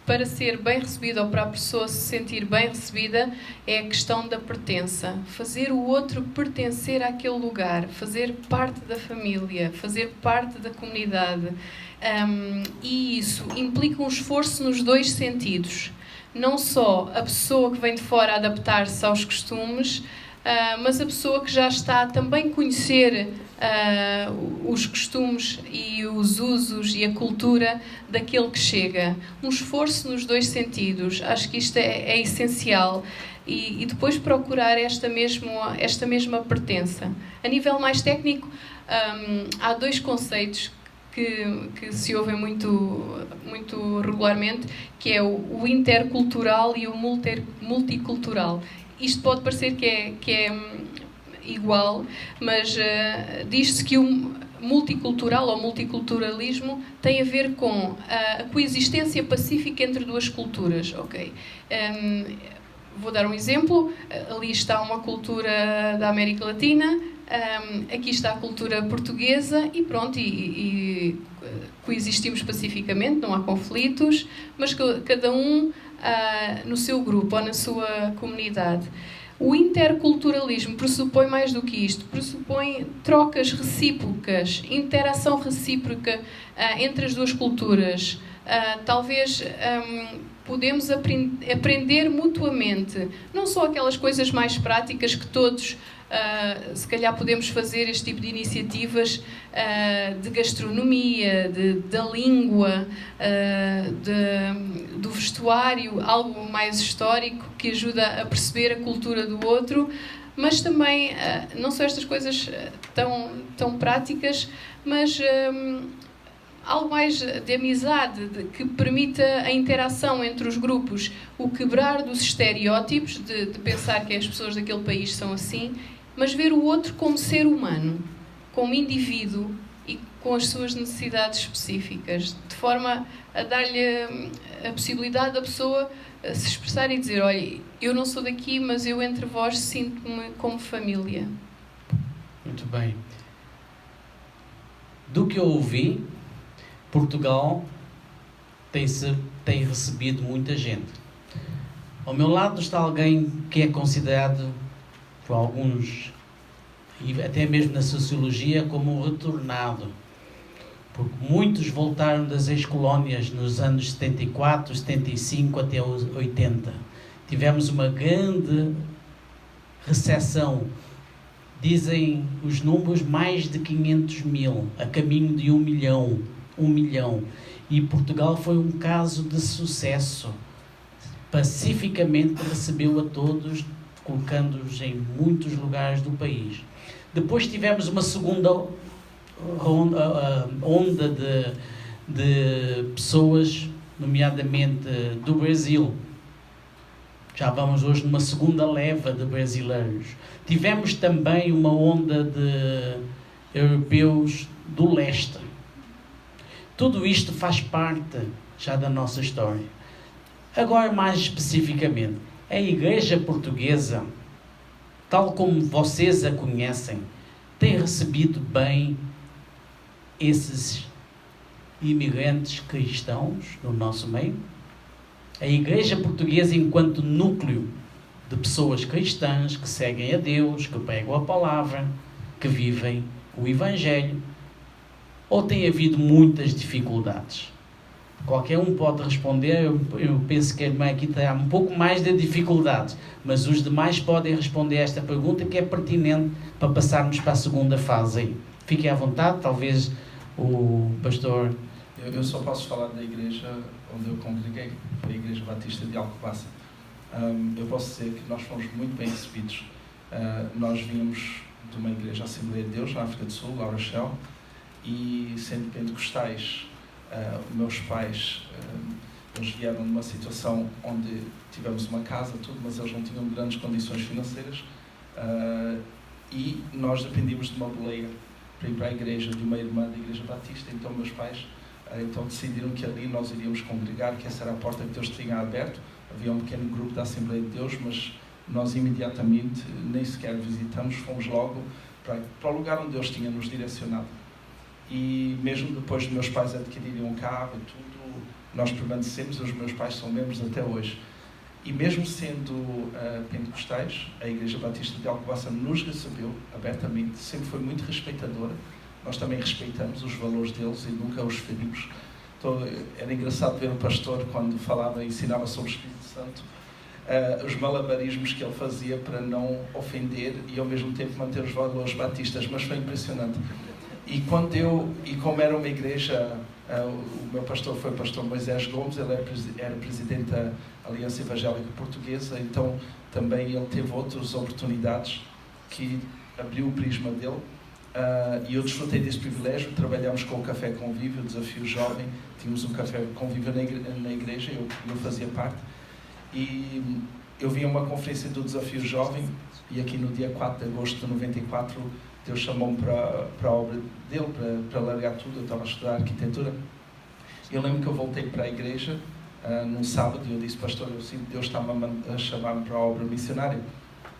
para ser bem recebido ou para a pessoa se sentir bem recebida é a questão da pertença. Fazer o outro pertencer àquele lugar, fazer parte da família, fazer parte da comunidade. E isso implica um esforço nos 2 sentidos. Não só a pessoa que vem de fora adaptar-se aos costumes, mas a pessoa que já está também conhecer os costumes e os usos e a cultura daquele que chega. Um esforço nos 2 sentidos. Acho que isto é essencial. E depois procurar esta mesma pertença. A nível mais técnico, há 2 conceitos que se ouvem muito regularmente, que é o intercultural e o multicultural. Isto pode parecer que é igual, mas diz-se que o multicultural ou multiculturalismo tem a ver com a coexistência pacífica entre 2 culturas. Okay? Vou dar um exemplo. Ali está uma cultura da América Latina, aqui está a cultura portuguesa e pronto, e coexistimos pacificamente, não há conflitos, mas cada um no seu grupo ou na sua comunidade. O interculturalismo pressupõe mais do que isto, pressupõe trocas recíprocas, interação recíproca entre as 2 culturas, Talvez podemos aprender mutuamente, não só aquelas coisas mais práticas que todos, se calhar podemos fazer este tipo de iniciativas de gastronomia, da língua, do vestuário, algo mais histórico que ajuda a perceber a cultura do outro, mas também não só estas coisas tão práticas, mas algo mais de amizade, que permita a interação entre os grupos, o quebrar dos estereótipos de pensar que as pessoas daquele país são assim, mas ver o outro como ser humano, como indivíduo e com as suas necessidades específicas, de forma a dar-lhe a possibilidade da pessoa se expressar e dizer: olha, eu não sou daqui, mas eu entre vós sinto-me como família. Muito bem. Do que eu ouvi, Portugal tem recebido muita gente. Ao meu lado está alguém que é considerado por alguns, e até mesmo na sociologia, como um retornado, porque muitos voltaram das ex-colónias nos anos 74, 75 até os 80. Tivemos uma grande recessão. Dizem os números, mais de 500 mil, a caminho de 1 milhão. E Portugal foi um caso de sucesso. Pacificamente recebeu a todos, colocando-os em muitos lugares do país. Depois tivemos uma segunda onda de pessoas, nomeadamente do Brasil. Já vamos hoje numa segunda leva de brasileiros. Tivemos também uma onda de europeus do leste. Tudo isto faz parte já da nossa história. Agora, mais especificamente, a Igreja Portuguesa, tal como vocês a conhecem, tem recebido bem esses imigrantes cristãos no nosso meio? A Igreja Portuguesa, enquanto núcleo de pessoas cristãs que seguem a Deus, que pregam a palavra, que vivem o Evangelho, ou tem havido muitas dificuldades? Qualquer um pode responder. Eu penso que a irmã aqui terá um pouco mais de dificuldades, mas os demais podem responder a esta pergunta, que é pertinente para passarmos para a segunda fase aí. Fiquem à vontade, talvez o pastor... Eu só posso falar da igreja onde eu congreguei, a Igreja Batista de Alcobaça. Eu posso dizer que nós fomos muito bem recebidos. Nós vínhamos de uma igreja Assembleia de Deus, na África do Sul, La Rochelle, e sendo pentecostais, meus pais, eles vieram numa situação onde tivemos uma casa, tudo, mas eles não tinham grandes condições financeiras, e nós dependíamos de uma boleia para ir para a igreja, de uma irmã da Igreja Batista. Então meus pais então decidiram que ali nós iríamos congregar, que essa era a porta que Deus tinha aberto. Havia um pequeno grupo da Assembleia de Deus, mas nós imediatamente nem sequer visitamos, fomos logo para o lugar onde Deus tinha nos direcionado. E mesmo depois de meus pais adquirirem um carro e tudo, nós permanecemos, os meus pais são membros até hoje. E mesmo sendo pentecostais, a Igreja Batista de Alcobaça nos recebeu abertamente, sempre foi muito respeitadora. Nós também respeitamos os valores deles e nunca os ferimos. Então, era engraçado ver o pastor, quando falava e ensinava sobre o Espírito Santo, os malabarismos que ele fazia para não ofender e ao mesmo tempo manter os valores batistas, mas foi impressionante. E como era uma igreja, o meu pastor foi o pastor Moisés Gomes, ele era presidente da Aliança Evangélica Portuguesa, então também ele teve outras oportunidades que abriu o prisma dele, e eu desfrutei desse privilégio. Trabalhámos com o Café Convívio, o Desafio Jovem, tínhamos um Café Convívio na igreja, eu fazia parte, e eu vim a uma conferência do Desafio Jovem, e aqui no dia 4 de agosto de 94, Deus chamou-me para a obra dele, para largar tudo. Eu estava a estudar arquitetura. Eu lembro que eu voltei para a igreja num sábado e eu disse: pastor, eu sinto que Deus está-me a chamar-me para a obra missionária.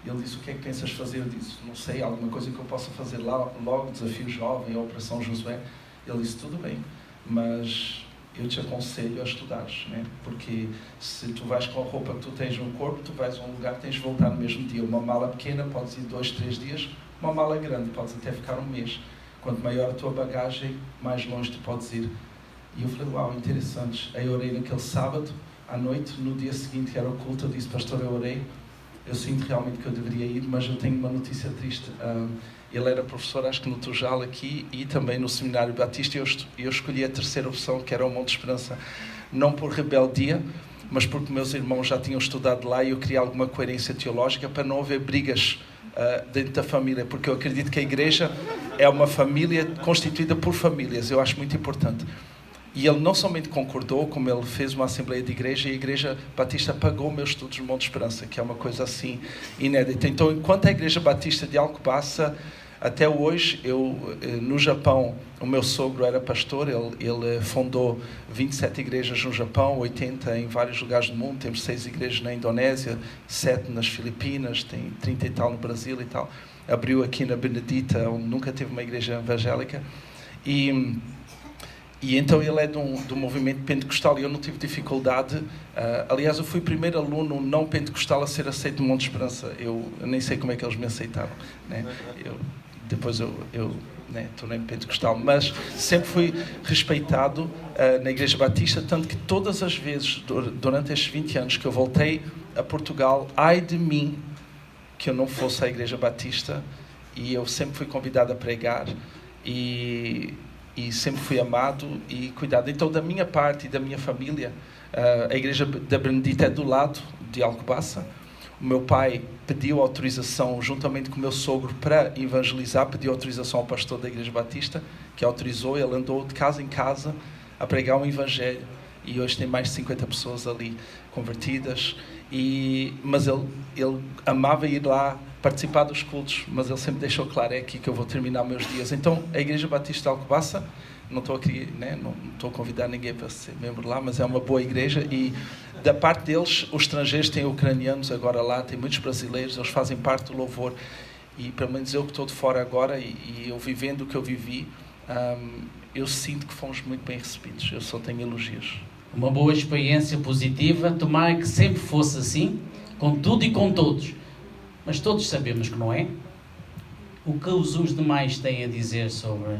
Ele disse: o que é que pensas fazer? Eu disse: não sei, alguma coisa que eu possa fazer lá, logo, Desafio Jovem, Operação Josué. Ele disse: tudo bem, mas eu te aconselho a estudares, né? Porque se tu vais com a roupa que tu tens no corpo, tu vais a um lugar, tens de voltar no mesmo dia. Uma mala pequena, podes ir 2, 3 dias. Uma mala grande, podes até ficar um mês. Quanto maior a tua bagagem, mais longe tu podes ir. E eu falei, uau, interessante. Aí eu orei naquele sábado, à noite, no dia seguinte, que era o culto, eu disse, pastor, eu orei, eu sinto realmente que eu deveria ir, mas eu tenho uma notícia triste. Ele era professor, acho que no Tujal aqui, e também no Seminário Batista, e eu escolhi a terceira opção, que era o Monte Esperança, não por rebeldia, mas porque meus irmãos já tinham estudado lá e eu queria alguma coerência teológica para não haver brigas dentro da família, porque eu acredito que a igreja é uma família constituída por famílias, eu acho muito importante. E ele não somente concordou, como ele fez uma assembleia de igreja, e a Igreja Batista pagou meus estudos no Monte Esperança, que é uma coisa assim inédita. Então, enquanto a Igreja Batista de Alcobaça, até hoje, no Japão, o meu sogro era pastor, ele fundou 27 igrejas no Japão, 80 em vários lugares do mundo, temos 6 igrejas na Indonésia, 7 nas Filipinas, tem 30 e tal no Brasil e tal. Abriu aqui na Benedita, onde nunca teve uma igreja evangélica. E então ele é do movimento pentecostal e eu não tive dificuldade. Aliás, eu fui o primeiro aluno não pentecostal a ser aceito no Monte Esperança. Eu nem sei como é que eles me aceitaram, né? Depois eu tornei pentecostal, mas sempre fui respeitado na Igreja Batista, tanto que todas as vezes, durante estes 20 anos que eu voltei a Portugal, ai de mim que eu não fosse à Igreja Batista, e eu sempre fui convidado a pregar, e sempre fui amado e cuidado. Então, da minha parte e da minha família, a Igreja da Benedita é do lado de Alcobaça. O meu pai pediu autorização, juntamente com o meu sogro, para evangelizar, pediu autorização ao pastor da Igreja Batista, que autorizou. Ele andou de casa em casa a pregar o Evangelho. E hoje tem mais de 50 pessoas ali convertidas. Mas ele amava ir lá participar dos cultos, mas ele sempre deixou claro, é aqui que eu vou terminar meus dias. Então, a Igreja Batista de Alcobaça, não estou aqui, né, não estou a convidar ninguém para ser membro lá, mas é uma boa igreja, e da parte deles, os estrangeiros têm ucranianos agora lá, tem muitos brasileiros, eles fazem parte do louvor, e pelo menos eu que estou de fora agora, e eu vivendo o que eu vivi, eu sinto que fomos muito bem recebidos, eu só tenho elogios. Uma boa experiência positiva, tomara que sempre fosse assim, com tudo e com todos. Mas todos sabemos que não é. O que os demais têm a dizer sobre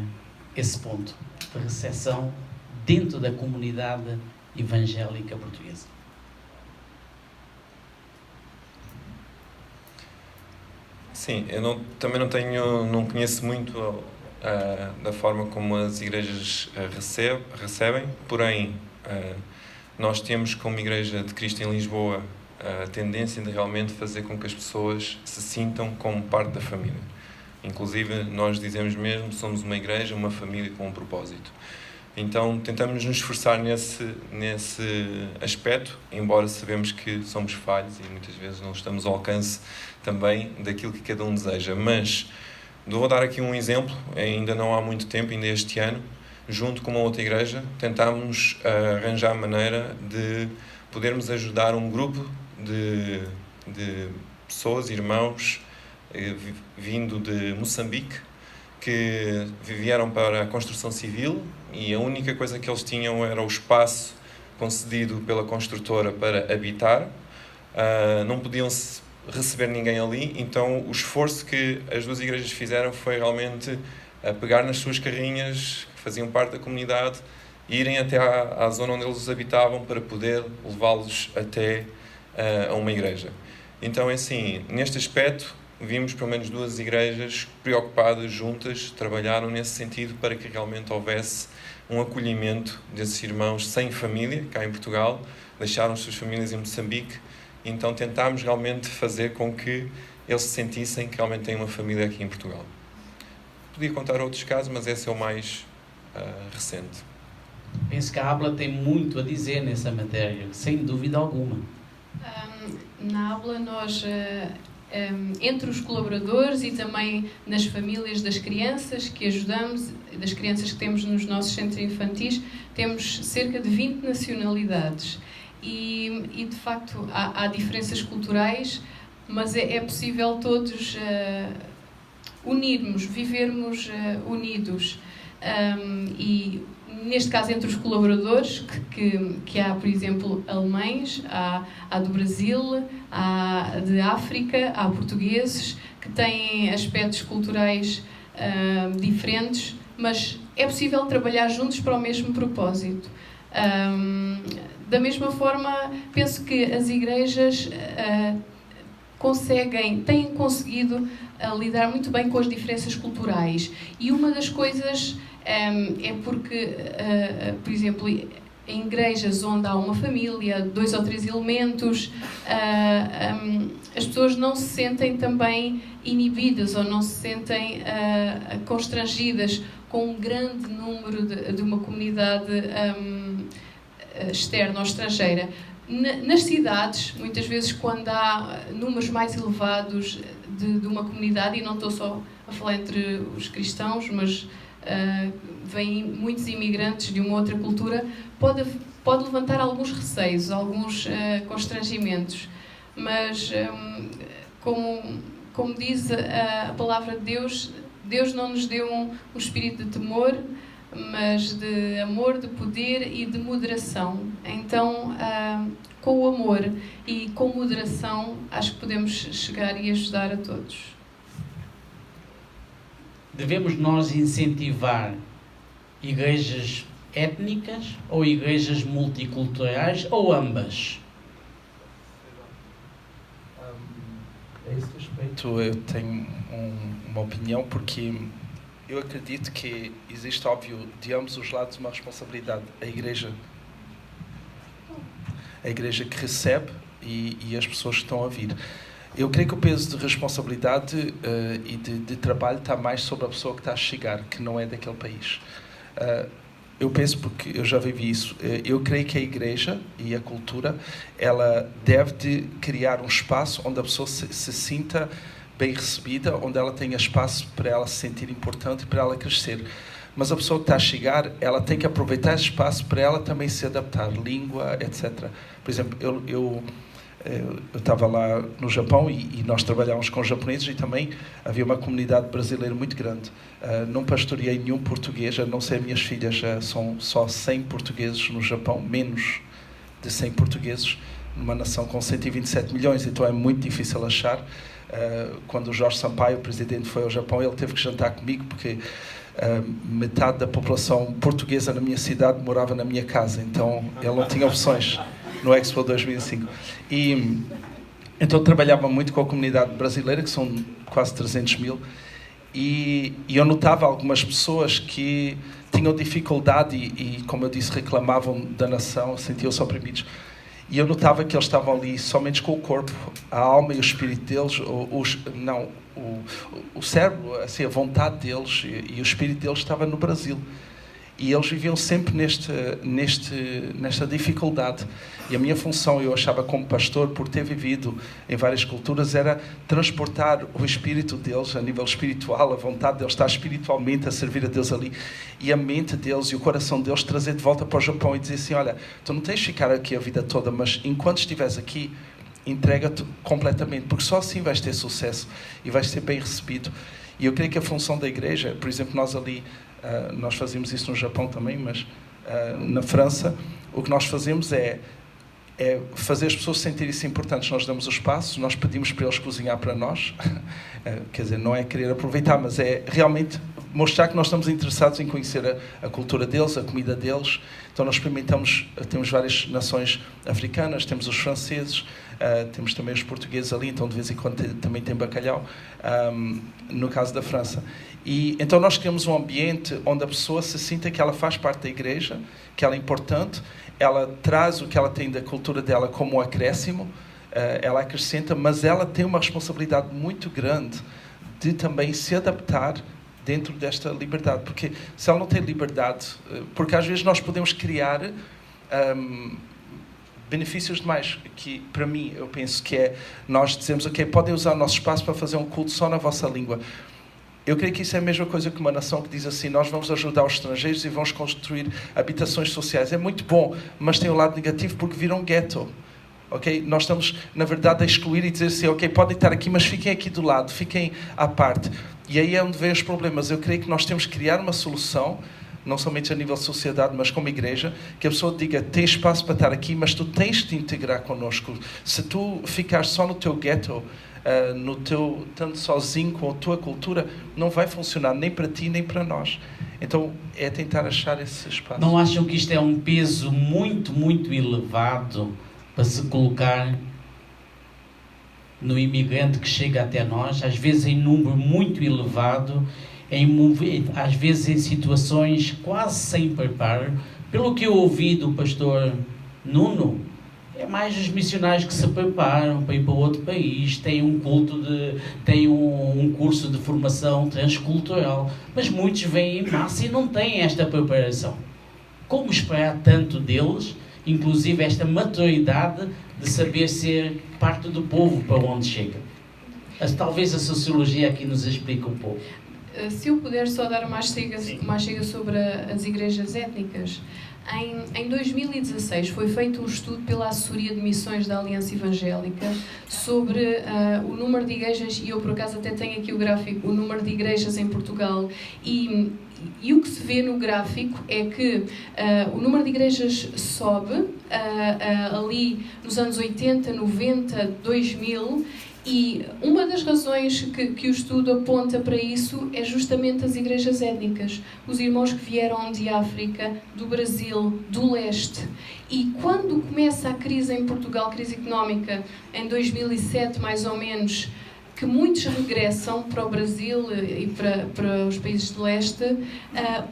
esse ponto de recepção dentro da comunidade evangélica portuguesa? Sim, eu também não conheço muito da forma como as igrejas recebem, porém nós temos como Igreja de Cristo em Lisboa a tendência de realmente fazer com que as pessoas se sintam como parte da família. Inclusive, nós dizemos mesmo, somos uma igreja, uma família com um propósito. Então, tentamos nos esforçar nesse aspecto, embora sabemos que somos falhos e muitas vezes não estamos ao alcance também daquilo que cada um deseja. Mas, vou dar aqui um exemplo, ainda não há muito tempo, ainda este ano, junto com uma outra igreja, tentámos arranjar maneira de podermos ajudar um grupo de pessoas, irmãos, vindo de Moçambique, que vieram para a construção civil, e a única coisa que eles tinham era o espaço concedido pela construtora para habitar. Não podiam receber ninguém ali, então o esforço que as duas igrejas fizeram foi realmente pegar nas suas carrinhas, que faziam parte da comunidade, irem até à zona onde eles habitavam para poder levá-los até a uma igreja. Então, assim, neste aspecto, vimos pelo menos duas igrejas preocupadas, juntas, trabalharam nesse sentido para que realmente houvesse um acolhimento desses irmãos sem família, cá em Portugal, deixaram as suas famílias em Moçambique, então tentámos realmente fazer com que eles se sentissem que realmente têm uma família aqui em Portugal. Podia contar outros casos, mas esse é o mais recente. Penso que a ABLA tem muito a dizer nessa matéria, sem dúvida alguma. Na ABLA nós, entre os colaboradores e também nas famílias das crianças que ajudamos, das crianças que temos nos nossos centros infantis, temos cerca de 20 nacionalidades. E de facto há diferenças culturais, mas é possível todos unirmos, vivermos unidos. E neste caso entre os colaboradores, que há, por exemplo, alemães, há do Brasil, há de África, há portugueses, que têm aspectos culturais diferentes, mas é possível trabalhar juntos para o mesmo propósito. Da mesma forma, penso que as igrejas têm conseguido lidar muito bem com as diferenças culturais. E uma das coisas é porque, por exemplo, em igrejas onde há uma família, 2 ou 3 elementos, as pessoas não se sentem também inibidas ou não se sentem constrangidas com um grande número de uma comunidade externa ou estrangeira. Nas cidades, muitas vezes, quando há números mais elevados de uma comunidade, e não estou só a falar entre os cristãos, mas vêm muitos imigrantes de uma outra cultura, pode levantar alguns receios, alguns constrangimentos. Mas, como diz a palavra de Deus, Deus não nos deu um espírito de temor, mas de amor, de poder e de moderação. Então, com o amor e com moderação, acho que podemos chegar e ajudar a todos. Devemos nós incentivar igrejas étnicas ou igrejas multiculturais ou ambas? A esse respeito, eu tenho uma opinião, porque eu acredito que existe, óbvio, de ambos os lados uma responsabilidade. A igreja que recebe e as pessoas que estão a vir. Eu creio que o peso de responsabilidade e de trabalho está mais sobre a pessoa que está a chegar, que não é daquele país. Eu penso, porque eu já vivi isso, eu creio que a igreja e a cultura, ela deve de criar um espaço onde a pessoa se sinta bem recebida, onde ela tenha espaço para ela se sentir importante e para ela crescer. Mas a pessoa que está a chegar, ela tem que aproveitar esse espaço para ela também se adaptar, língua, etc. Por exemplo, eu estava lá no Japão e nós trabalhávamos com japoneses e também havia uma comunidade brasileira muito grande. Não pastoreei nenhum português, a não ser minhas filhas, são só 100 portugueses no Japão, menos de 100 portugueses, numa nação com 127 milhões, então é muito difícil achar. Quando o Jorge Sampaio, o presidente, foi ao Japão, ele teve que jantar comigo, porque metade da população portuguesa na minha cidade morava na minha casa, então ele não tinha opções no Expo 2005. E então trabalhava muito com a comunidade brasileira, que são quase 300 mil, e eu notava algumas pessoas que tinham dificuldade e, como eu disse, reclamavam da nação, sentiam-se oprimidos. E eu notava que eles estavam ali somente com o corpo, a alma e o espírito deles, o cérebro, assim, a vontade deles e o espírito deles estava no Brasil. E eles viviam sempre nesta dificuldade. E a minha função, eu achava como pastor, por ter vivido em várias culturas, era transportar o espírito deles, a nível espiritual, a vontade deles estar espiritualmente a servir a Deus ali, e a mente deles e o coração deles trazer de volta para o Japão e dizer assim, olha, tu não tens de ficar aqui a vida toda, mas enquanto estiveres aqui, entrega-te completamente, porque só assim vais ter sucesso e vais ser bem recebido. E eu creio que a função da igreja, por exemplo, nós ali, nós fazemos isso no Japão também, mas na França, o que nós fazemos é fazer as pessoas sentirem-se importantes. Nós damos os passos, nós pedimos para eles cozinhar para nós, quer dizer, não é querer aproveitar, mas é realmente mostrar que nós estamos interessados em conhecer a cultura deles, a comida deles. Então nós experimentamos, temos várias nações africanas, temos os franceses, temos também os portugueses ali, então de vez em quando também tem bacalhau, no caso da França. E então nós criamos um ambiente onde a pessoa se sinta que ela faz parte da igreja, que ela é importante, ela traz o que ela tem da cultura dela como um acréscimo, ela acrescenta, mas ela tem uma responsabilidade muito grande de também se adaptar dentro desta liberdade, porque se ela não tem liberdade, porque às vezes nós podemos criar benefícios demais, que para mim eu penso que é, nós dizemos, ok, podem usar o nosso espaço para fazer um culto só na vossa língua. Eu creio que isso é a mesma coisa que uma nação que diz assim, nós vamos ajudar os estrangeiros e vamos construir habitações sociais. É muito bom, mas tem um lado negativo porque vira um gueto. Okay? Nós estamos, na verdade, a excluir e dizer assim, ok, podem estar aqui, mas fiquem aqui do lado, fiquem à parte. E aí é onde vêm os problemas. Eu creio que nós temos que criar uma solução, não somente a nível de sociedade, mas como igreja, que a pessoa diga, tem espaço para estar aqui, mas tu tens de te integrar connosco. Se tu ficares só no teu gueto, tanto sozinho com a tua cultura, não vai funcionar nem para ti nem para nós. Então, é tentar achar esse espaço. Não acham que isto é um peso muito, muito elevado para se colocar no imigrante que chega até nós, às vezes em número muito elevado, às vezes em situações quase sem preparo? Pelo que eu ouvi do pastor Nuno, é mais os missionários que se preparam para ir para outro país, têm um curso de formação transcultural, mas muitos vêm em massa e não têm esta preparação. Como esperar tanto deles, inclusive esta maturidade de saber ser parte do povo para onde chega? Talvez a sociologia aqui nos explique um pouco. Se eu puder só dar uma chega sobre as igrejas étnicas. Em 2016 foi feito um estudo pela Assessoria de Missões da Aliança Evangélica sobre o número de igrejas, e eu por acaso até tenho aqui o gráfico, o número de igrejas em Portugal, e o que se vê no gráfico é que o número de igrejas sobe ali nos anos 80, 90, 2000, e uma das razões que o estudo aponta para isso é justamente as igrejas étnicas, os irmãos que vieram de África, do Brasil, do leste. E quando começa a crise em Portugal, crise económica, em 2007 mais ou menos, que muitos regressam para o Brasil e para os países do leste,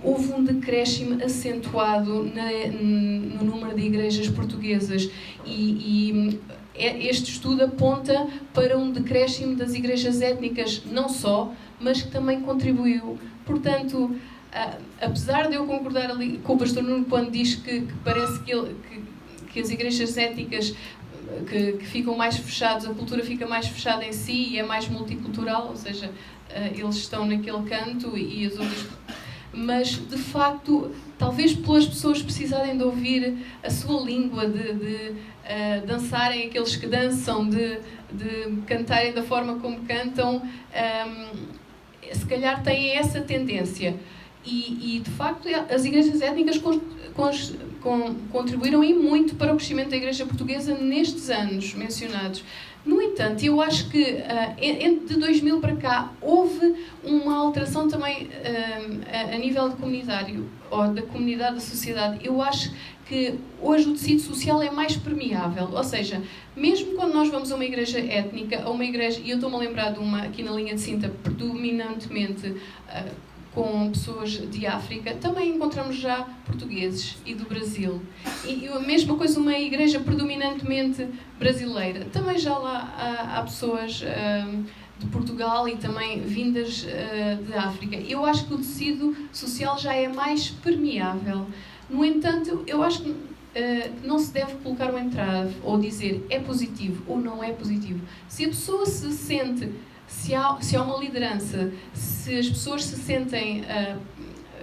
houve um decréscimo acentuado no número de igrejas portuguesas este estudo aponta para um decréscimo das igrejas étnicas, não só, mas que também contribuiu. Portanto, apesar de eu concordar ali com o pastor Nuno quando diz que parece que as igrejas étnicas que ficam mais fechadas, a cultura fica mais fechada em si e é mais multicultural, ou seja, eles estão naquele canto e as outras... Mas, de facto, talvez pelas pessoas precisarem de ouvir a sua língua, de dançarem aqueles que dançam, de cantarem da forma como cantam, se calhar têm essa tendência. E de facto, as igrejas étnicas contribuíram e muito para o crescimento da igreja portuguesa nestes anos mencionados. No entanto, eu acho que de 2000 para cá houve uma alteração também a nível comunitário, ou da comunidade, da sociedade. Eu acho que hoje o tecido social é mais permeável, ou seja, mesmo quando nós vamos a uma igreja étnica, a uma igreja, e eu estou-me a lembrar de uma aqui na linha de Sinta, predominantemente com pessoas de África, também encontramos já portugueses e do Brasil. E a mesma coisa, uma igreja predominantemente brasileira. Também já lá há pessoas de Portugal e também vindas de África. Eu acho que o tecido social já é mais permeável. No entanto, eu acho que não se deve colocar um entrave ou dizer é positivo ou não é positivo. Se a pessoa se sente... Se há uma liderança, se as pessoas se sentem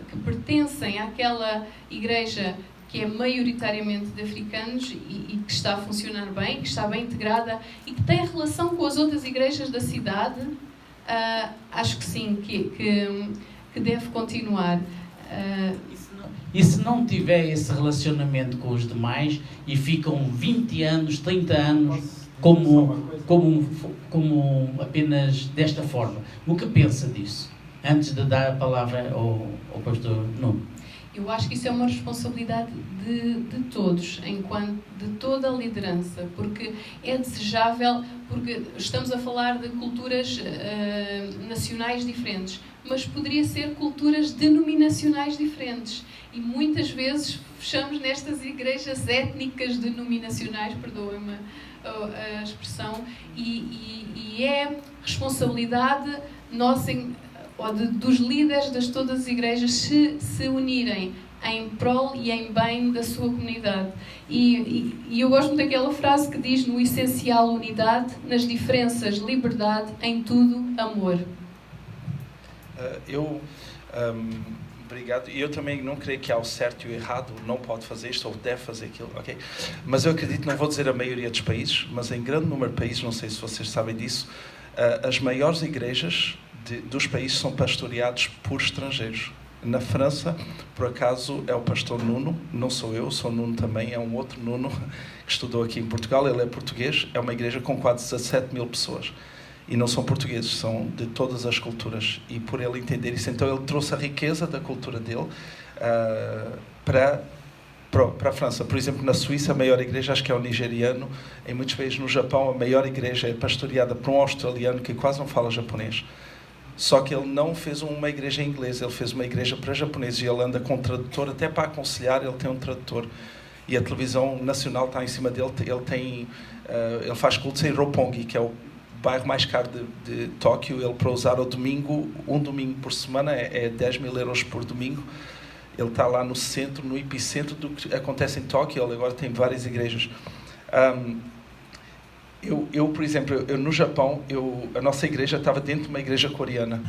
que pertencem àquela igreja que é maioritariamente de africanos e que está a funcionar bem, que está bem integrada e que tem relação com as outras igrejas da cidade, acho que sim, que deve continuar. E se não tiver esse relacionamento com os demais e ficam 20 anos, 30 anos... Como apenas desta forma. O que pensa disso? Antes de dar a palavra ao pastor Nuno. Eu acho que isso é uma responsabilidade de todos, de toda a liderança, porque é desejável, porque estamos a falar de culturas nacionais diferentes, mas poderia ser culturas denominacionais diferentes. E muitas vezes fechamos nestas igrejas étnicas denominacionais, perdoem-me a expressão, e é responsabilidade nossa, dos líderes de todas as igrejas se unirem em prol e em bem da sua comunidade. E eu gosto muito daquela frase que diz: no essencial unidade, nas diferenças liberdade, em tudo amor. Obrigado. E eu também não creio que há o certo e o errado, não pode fazer isto ou deve fazer aquilo, ok? Mas eu acredito, não vou dizer a maioria dos países, mas em grande número de países, não sei se vocês sabem disso, as maiores igrejas dos países são pastoreados por estrangeiros. Na França, por acaso, é o pastor Nuno, não sou eu, sou Nuno também, é um outro Nuno que estudou aqui em Portugal, ele é português, é uma igreja com quase 17 mil pessoas. e não são portugueses, são de todas as culturas. E por ele entender isso, então ele trouxe a riqueza da cultura dele para a França. Por exemplo, na Suíça, a maior igreja, acho que é o nigeriano. Em muitos países, no Japão, a maior igreja é pastoreada por um australiano que quase não fala japonês. Só que ele não fez uma igreja em inglês, ele fez uma igreja para japoneses, e ele anda com um tradutor, até para aconselhar, ele tem um tradutor. E a televisão nacional está em cima dele. Ele faz cultos em Roppongi, que é o bairro mais caro de Tóquio. Ele, para usar ao domingo, um domingo por semana, é 10 mil euros por domingo. Ele está lá no centro, no epicentro do que acontece em Tóquio. Ele agora tem várias igrejas. Por exemplo, no Japão, a nossa igreja estava dentro de uma igreja coreana.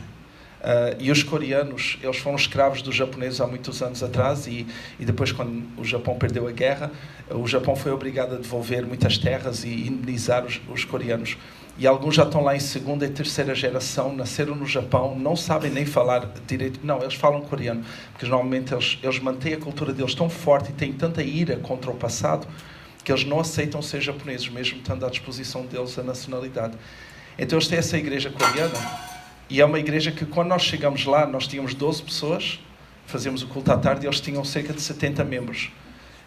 E os coreanos, eles foram escravos dos japoneses há muitos anos atrás, e depois, quando o Japão perdeu a guerra, o Japão foi obrigado a devolver muitas terras e indenizar os coreanos. E alguns já estão lá em segunda e terceira geração, nasceram no Japão, não sabem nem falar direito. Não, eles falam coreano, porque normalmente eles mantêm a cultura deles tão forte e têm tanta ira contra o passado que eles não aceitam ser japoneses, mesmo estando à disposição deles a nacionalidade. Então eles têm essa igreja coreana, e é uma igreja que, quando nós chegamos lá, nós tínhamos 12 pessoas, fazíamos o culto à tarde, e eles tinham cerca de 70 membros.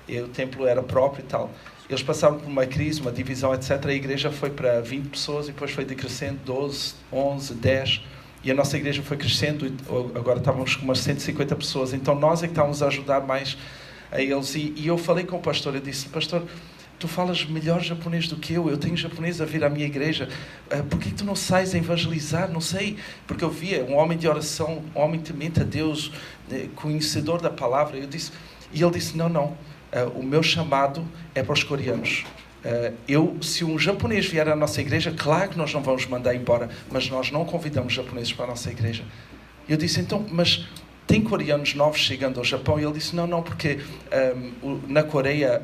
E o templo era próprio e tal. Eles passaram por uma crise, uma divisão, etc. A igreja foi para 20 pessoas e depois foi decrescendo, 12, 11, 10. E a nossa igreja foi crescendo, e agora estávamos com umas 150 pessoas. Então nós é que estávamos a ajudar mais a eles. E eu falei com o pastor, eu disse: pastor, tu falas melhor japonês do que eu tenho japonês a vir à minha igreja, por que tu não sais a evangelizar? Não sei, porque eu via um homem de oração, um homem temente a Deus, conhecedor da palavra. E ele disse: não, o meu chamado é para os coreanos. Se um japonês vier à nossa igreja, claro que nós não vamos mandar embora, mas nós não convidamos japoneses para a nossa igreja. Eu disse: então, mas tem coreanos novos chegando ao Japão? E ele disse: não, porque na Coreia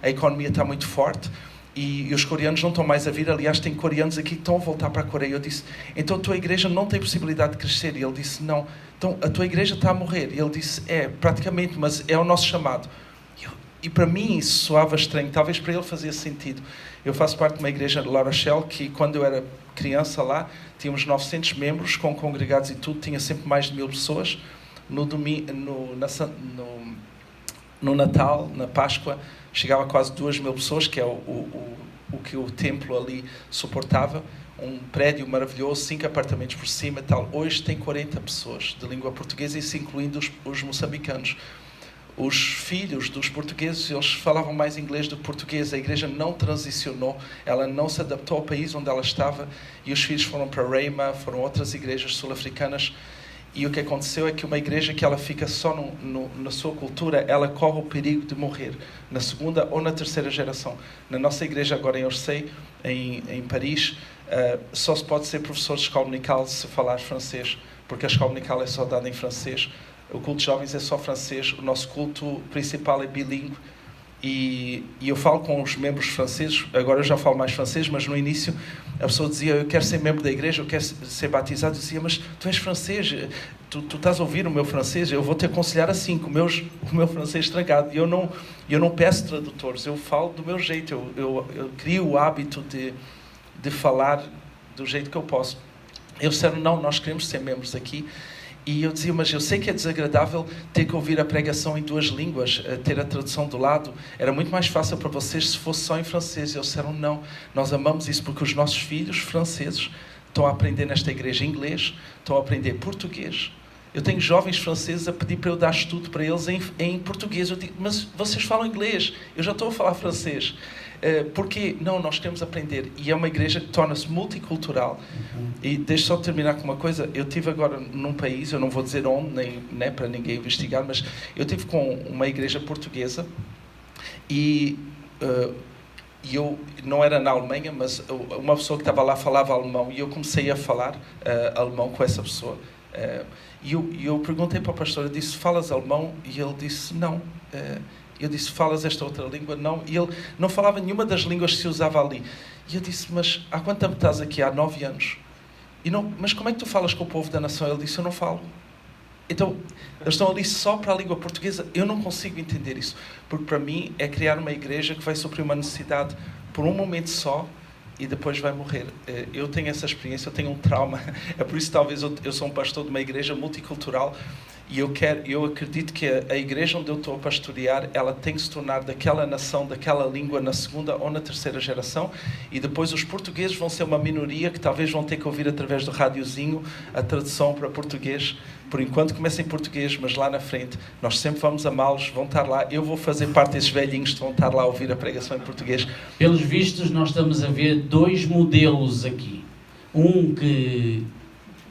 a economia está muito forte e os coreanos não estão mais a vir. Aliás, tem coreanos aqui que estão a voltar para a Coreia. Eu disse: então a tua igreja não tem possibilidade de crescer? E ele disse: não. Então a tua igreja está a morrer? E ele disse: praticamente, mas é o nosso chamado. E para mim isso soava estranho, talvez para ele fazia sentido. Eu faço parte de uma igreja de La Rochelle que, quando eu era criança lá, tínhamos 900 membros, com congregados e tudo, tinha sempre mais de 1000 pessoas. No Natal, na Páscoa, chegava a quase 2000 pessoas, que é o que o templo ali suportava. Um prédio maravilhoso, 5 apartamentos por cima e tal. Hoje tem 40 pessoas de língua portuguesa, isso incluindo os moçambicanos. Os filhos dos portugueses, eles falavam mais inglês do que português. A igreja não transicionou, ela não se adaptou ao país onde ela estava, e os filhos foram para Reima, foram outras igrejas sul-africanas. E o que aconteceu é que uma igreja que ela fica só na sua cultura, ela corre o perigo de morrer na segunda ou na terceira geração. Na nossa igreja agora em Orsay, em Paris, só se pode ser professor de escola dominical se falar francês, porque a escola dominical é só dada em francês. O culto de jovens é só francês, o nosso culto principal é bilíngue. E eu falo com os membros franceses, agora eu já falo mais francês, mas no início a pessoa dizia: eu quero ser membro da igreja, eu quero ser batizado. Eu dizia: mas tu és francês, tu estás a ouvir o meu francês, eu vou te aconselhar assim, com o meu francês estragado. E eu não peço tradutores, eu falo do meu jeito, eu crio o hábito de falar do jeito que eu posso. Eles disseram: não, nós queremos ser membros aqui. E eu dizia: mas eu sei que é desagradável ter que ouvir a pregação em 2 línguas, ter a tradução do lado. Era muito mais fácil para vocês se fosse só em francês. E eles disseram: não, nós amamos isso porque os nossos filhos franceses estão a aprender nesta igreja inglês, estão a aprender português. Eu tenho jovens franceses a pedir para eu dar estudo para eles em português. Eu digo: mas vocês falam inglês, eu já estou a falar francês. Porque não, nós queremos aprender. E é uma igreja que torna-se multicultural. E deixa só terminar com uma coisa. Eu estive agora num país, eu não vou dizer onde, nem para ninguém investigar, mas eu estive com uma igreja portuguesa e eu não era na Alemanha, mas uma pessoa que estava lá falava alemão, e eu comecei a falar alemão com essa pessoa. E eu perguntei para o pastor, eu disse: falas alemão? E ele disse: não. Eu disse: falas esta outra língua? Não. E ele não falava nenhuma das línguas que se usava ali. E eu disse: mas há quanto tempo estás aqui? Há 9 anos. Mas como é que tu falas com o povo da nação? Ele disse: eu não falo. Então, eles estão ali só para a língua portuguesa. Eu não consigo entender isso. Porque para mim é criar uma igreja que vai suprir uma necessidade por um momento só, e depois vai morrer. Eu tenho essa experiência, eu tenho um trauma. É por isso talvez eu sou um pastor de uma igreja multicultural e eu acredito que a igreja onde eu estou a pastorear, ela tem que se tornar daquela nação, daquela língua na segunda ou na terceira geração, e depois os portugueses vão ser uma minoria que talvez vão ter que ouvir através do radiozinho a tradução para português. Por enquanto começa em português, mas lá na frente nós sempre vamos amá-los, vão estar lá. Eu vou fazer parte desses velhinhos que vão estar lá a ouvir a pregação em português. Pelos vistos, nós estamos a ver dois modelos aqui. Um que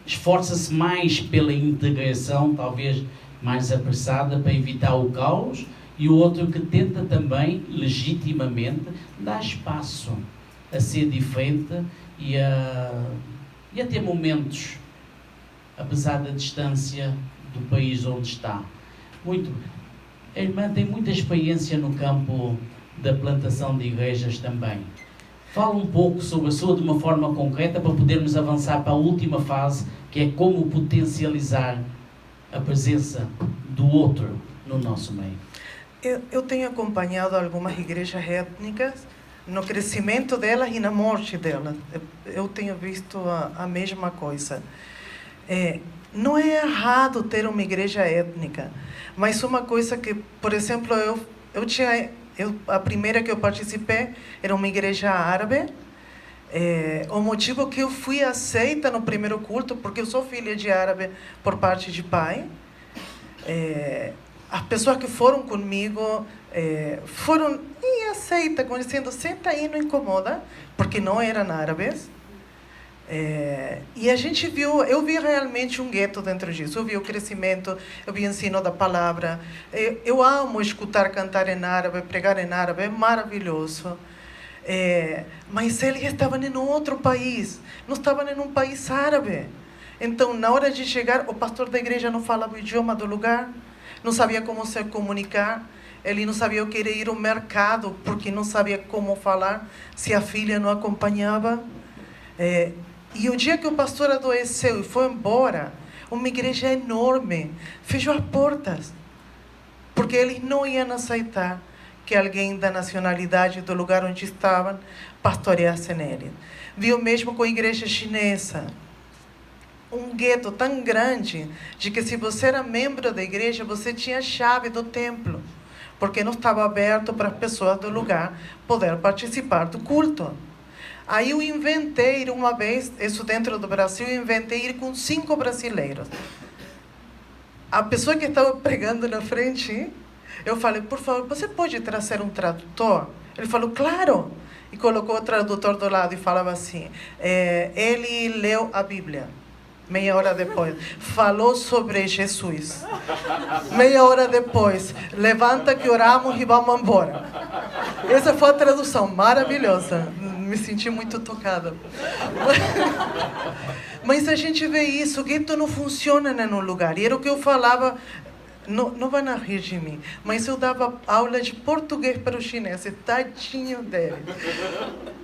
esforça-se mais pela integração, talvez mais apressada, para evitar o caos, e o outro que tenta também, legitimamente, dar espaço a ser diferente e a ter momentos, apesar da distância do país onde está. A irmã tem muita experiência no campo da plantação de igrejas também. Fala um pouco sobre a sua de uma forma concreta para podermos avançar para a última fase, que é como potencializar a presença do outro no nosso meio. Eu tenho acompanhado algumas igrejas étnicas no crescimento delas e na morte delas. Eu tenho visto a mesma coisa. Não é errado ter uma igreja étnica, mas uma coisa que, por exemplo, a primeira que eu participei era uma igreja árabe. O motivo que eu fui aceita no primeiro culto, porque eu sou filha de árabe por parte de pai. As pessoas que foram comigo foram aceitas, dizendo, senta aí, não incomoda, porque não eram árabes. E a gente eu vi realmente um gueto dentro disso. Eu vi o crescimento, eu vi o ensino da palavra. Eu amo escutar cantar em árabe, pregar em árabe, é maravilhoso. Mas eles estavam em outro país, não estavam em um país árabe. Então, na hora de chegar, o pastor da igreja não falava o idioma do lugar, não sabia como se comunicar, ele não sabia o que era ir ao mercado, porque não sabia como falar, se a filha não acompanhava. E o dia que o pastor adoeceu e foi embora, uma igreja enorme fechou as portas, porque eles não iam aceitar que alguém da nacionalidade do lugar onde estavam pastoreasse nele. Viu mesmo com a igreja chinesa. Um gueto tão grande de que se você era membro da igreja, você tinha a chave do templo, porque não estava aberto para as pessoas do lugar poder participar do culto. Aí eu inventei uma vez, isso dentro do Brasil, eu inventei ir com 5 brasileiros. A pessoa que estava pregando na frente, eu falei, por favor, você pode trazer um tradutor? Ele falou, claro. E colocou o tradutor do lado e falava assim, ele leu a Bíblia. Meia hora depois, falou sobre Jesus. Meia hora depois, levanta que oramos e vamos embora. Essa foi a tradução, maravilhosa. Me senti muito tocada. Mas a gente vê isso, o gueto não funciona em um lugar. E era o que eu falava, não vão rir de mim, mas eu dava aula de português para os chineses, tadinho deles.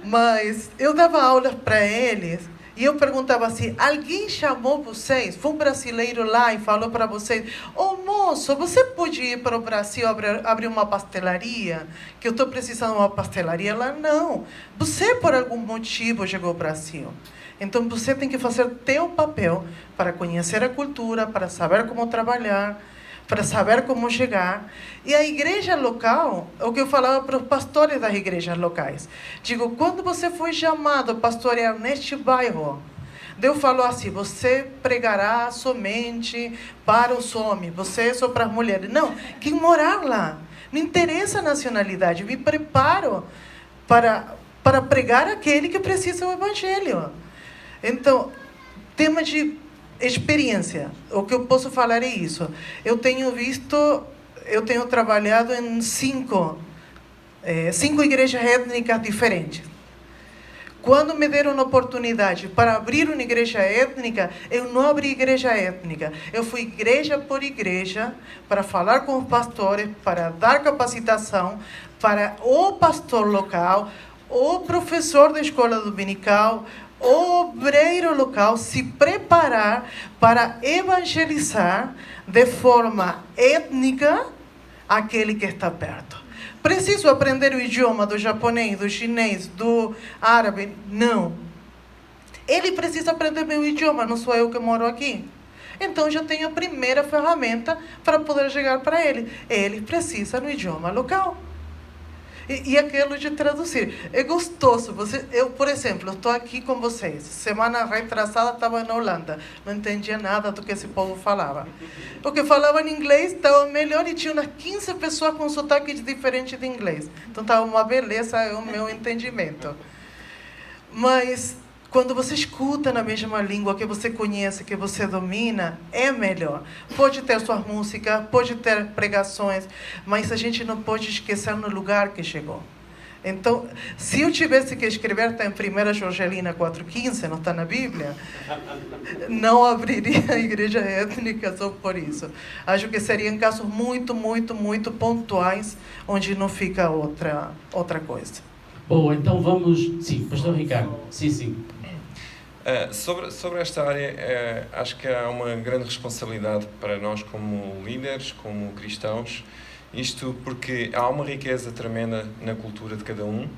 Mas eu dava aulas para eles, e eu perguntava assim, alguém chamou vocês? Foi um brasileiro lá e falou para vocês, moço, você pode ir para o Brasil abrir uma pastelaria? Que eu estou precisando de uma pastelaria lá? Não. Você, por algum motivo, chegou ao Brasil. Então, você tem que fazer teu papel para conhecer a cultura, para saber como trabalhar, para saber como chegar. E a igreja local, o que eu falava para os pastores das igrejas locais, digo, quando você foi chamado a pastorear neste bairro, Deus falou assim, você pregará somente para os homens, você é só para as mulheres. Não, quem morar lá, não interessa a nacionalidade, me preparo para pregar aquele que precisa do evangelho. Então, tema de experiência, o que eu posso falar é isso. Eu tenho trabalhado em 5 igrejas étnicas diferentes. Quando me deram a oportunidade para abrir uma igreja étnica, eu não abri igreja étnica. Eu fui igreja por igreja para falar com os pastores, para dar capacitação para o pastor local, o professor da escola dominical, o obreiro local se preparar para evangelizar de forma étnica aquele que está perto. Preciso aprender o idioma do japonês, do chinês, do árabe? Não. Ele precisa aprender meu idioma, não sou eu que moro aqui. Então, já tenho a primeira ferramenta para poder chegar para ele. Ele precisa no idioma local. E aquilo de traduzir. É gostoso. Eu, por exemplo, estou aqui com vocês. Semana retrasada estava na Holanda. Não entendia nada do que esse povo falava. O que falava em inglês estava melhor e tinha umas 15 pessoas com sotaque diferente de inglês. Então, estava uma beleza o meu entendimento. Mas quando você escuta na mesma língua que você conhece, que você domina, é melhor. Pode ter suas músicas, pode ter pregações, mas a gente não pode esquecer no lugar que chegou. Então, se eu tivesse que escrever, está em 1 Jorgelina 4,15, não está na Bíblia, não abriria a igreja étnica só por isso. Acho que seriam casos muito, muito, muito pontuais, onde não fica outra coisa. Bom, então vamos... Sim, pastor Ricardo. Sim. Sobre esta área, acho que há uma grande responsabilidade para nós como líderes, como cristãos, isto porque há uma riqueza tremenda na cultura de cada um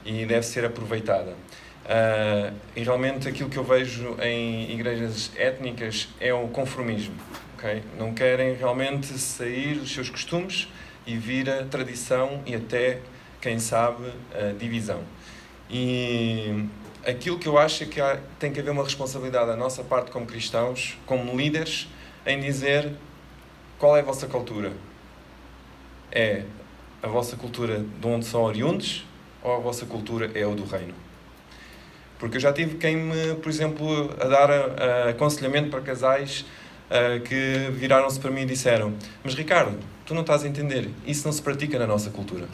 e deve ser aproveitada. E realmente aquilo que eu vejo em igrejas étnicas é o conformismo. Okay? Não querem realmente sair dos seus costumes e vir a tradição e até, quem sabe, a divisão. E aquilo que eu acho é que tem que haver uma responsabilidade da nossa parte como cristãos, como líderes, em dizer qual é a vossa cultura. É a vossa cultura de onde são oriundos ou a vossa cultura é o do reino? Porque eu já tive quem me, por exemplo, a dar aconselhamento para casais que viraram-se para mim e disseram: mas Ricardo, tu não estás a entender, isso não se pratica na nossa cultura.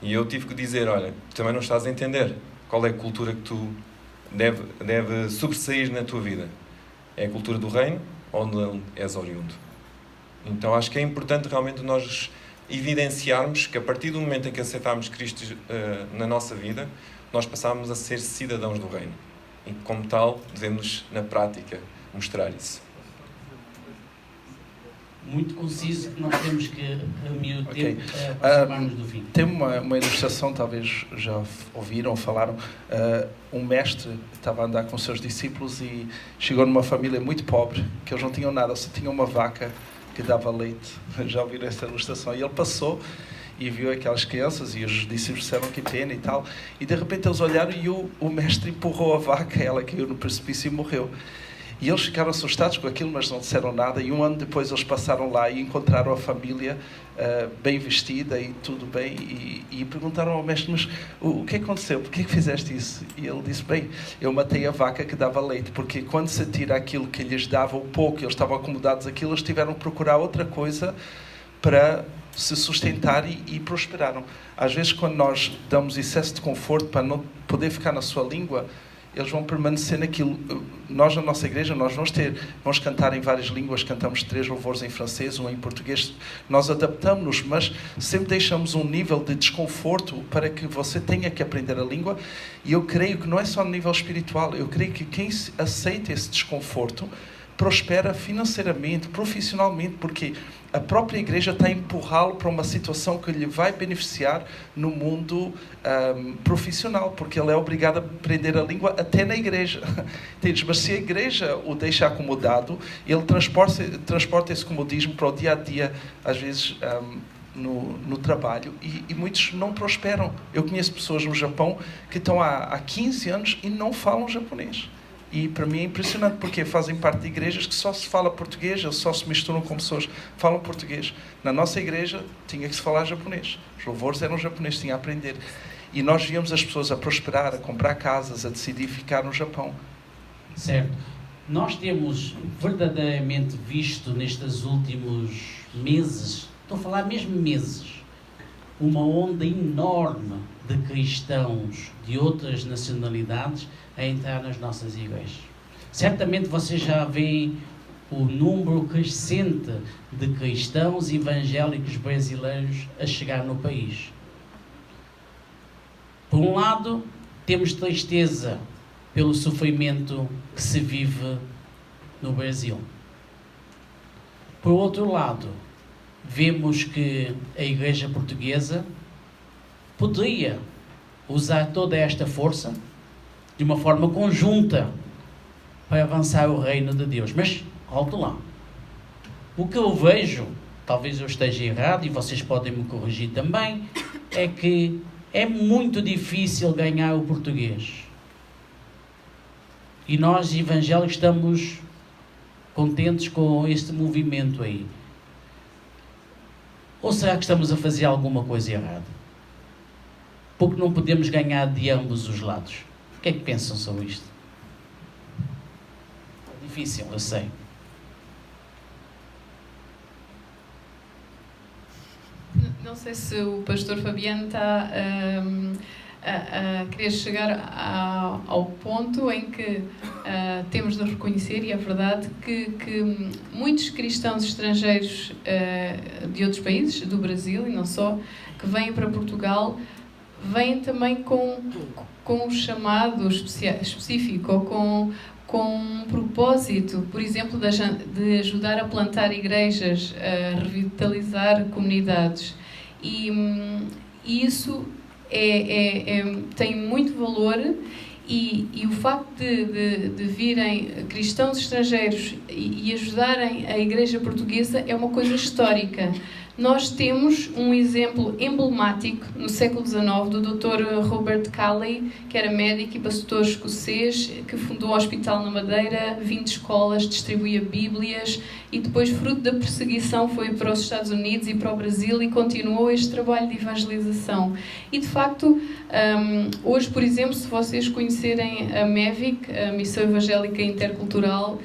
E eu tive que dizer: olha, também não estás a entender. Qual é a cultura que tu deve sobressair na tua vida? É a cultura do reino, onde és oriundo. Então acho que é importante realmente nós evidenciarmos que a partir do momento em que aceitarmos Cristo na nossa vida, nós passamos a ser cidadãos do reino. E como tal, devemos na prática mostrar isso. Muito conciso, que nós temos que remir o tempo para aproximarmos do fim. Tem uma ilustração, talvez já ouviram ou falaram. Um mestre estava a andar com os seus discípulos e chegou numa família muito pobre, que eles não tinham nada, só tinham uma vaca que dava leite. Já ouviram essa ilustração? E ele passou e viu aquelas crianças e os discípulos disseram que pena e tal. E de repente eles olharam e o mestre empurrou a vaca, ela caiu no precipício e morreu. E eles ficaram assustados com aquilo, mas não disseram nada. E um ano depois eles passaram lá e encontraram a família bem vestida e tudo bem. E perguntaram ao mestre: mas o que aconteceu? Por que fizeste isso? E ele disse: bem, eu matei a vaca que dava leite, porque quando se tira aquilo que lhes dava o pouco, eles estavam acomodados àquilo, eles tiveram que procurar outra coisa para se sustentar e prosperaram. Às vezes, quando nós damos excesso de conforto para não poder ficar na sua língua, eles vão permanecer naquilo. Nós, na nossa igreja, vamos cantar em várias línguas, cantamos 3 louvores em francês, 1 em português, nós adaptamos-nos, mas sempre deixamos um nível de desconforto para que você tenha que aprender a língua, e eu creio que não é só no nível espiritual, eu creio que quem aceita esse desconforto prospera financeiramente, profissionalmente, porque a própria igreja está a empurrá-lo para uma situação que lhe vai beneficiar no mundo profissional, porque ele é obrigado a aprender a língua até na igreja. Entendes? Mas se a igreja o deixa acomodado, ele transporta esse comodismo para o dia-a-dia, às vezes no trabalho, e muitos não prosperam. Eu conheço pessoas no Japão que estão há 15 anos e não falam japonês. E para mim é impressionante, porque fazem parte de igrejas que só se fala português, eles só se misturam com pessoas que falam português. Na nossa igreja tinha que se falar japonês. Os louvores eram japoneses, tinha a aprender. E nós víamos as pessoas a prosperar, a comprar casas, a decidir ficar no Japão. Certo. Nós temos verdadeiramente visto nestes últimos meses, estou a falar mesmo meses, uma onda enorme de cristãos de outras nacionalidades a entrar nas nossas igrejas. Certamente vocês já veem o número crescente de cristãos evangélicos brasileiros a chegar no país. Por um lado, temos tristeza pelo sofrimento que se vive no Brasil. Por outro lado, vemos que a Igreja Portuguesa poderia usar toda esta força de uma forma conjunta para avançar o reino de Deus. Mas, alto lá. O que eu vejo, talvez eu esteja errado e vocês podem me corrigir também, é que é muito difícil ganhar o português. E nós, evangélicos, estamos contentes com este movimento aí. Ou será que estamos a fazer alguma coisa errada? Porque não podemos ganhar de ambos os lados. O que é que pensam sobre isto? É difícil, eu sei. Não sei se o pastor Fabiano está a querer chegar ao ponto em que temos de reconhecer, e é verdade, que muitos cristãos estrangeiros de outros países, do Brasil e não só, que vêm para Portugal, vêm também com um chamado específico ou com um propósito, por exemplo, de ajudar a plantar igrejas, a revitalizar comunidades. E isso tem muito valor, e o facto de virem cristãos estrangeiros e ajudarem a Igreja Portuguesa é uma coisa histórica. Nós temos um exemplo emblemático no século XIX do Dr. Robert Calley, que era médico e pastor escocês, que fundou um hospital na Madeira, 20 escolas, distribuía bíblias e depois, fruto da perseguição, foi para os Estados Unidos e para o Brasil e continuou este trabalho de evangelização. E, de facto, hoje, por exemplo, se vocês conhecerem a MEVIC, a Missão Evangélica Intercultural,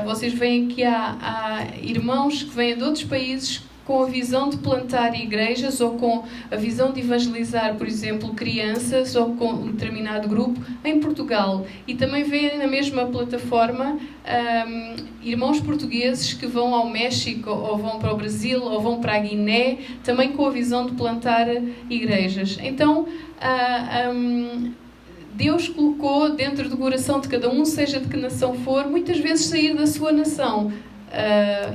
vocês veem que há irmãos que vêm de outros países com a visão de plantar igrejas ou com a visão de evangelizar, por exemplo, crianças ou com um determinado grupo em Portugal. E também veem na mesma plataforma irmãos portugueses que vão ao México ou vão para o Brasil ou vão para a Guiné, também com a visão de plantar igrejas. Então, Deus colocou dentro do coração de cada um, seja de que nação for, muitas vezes sair da sua nação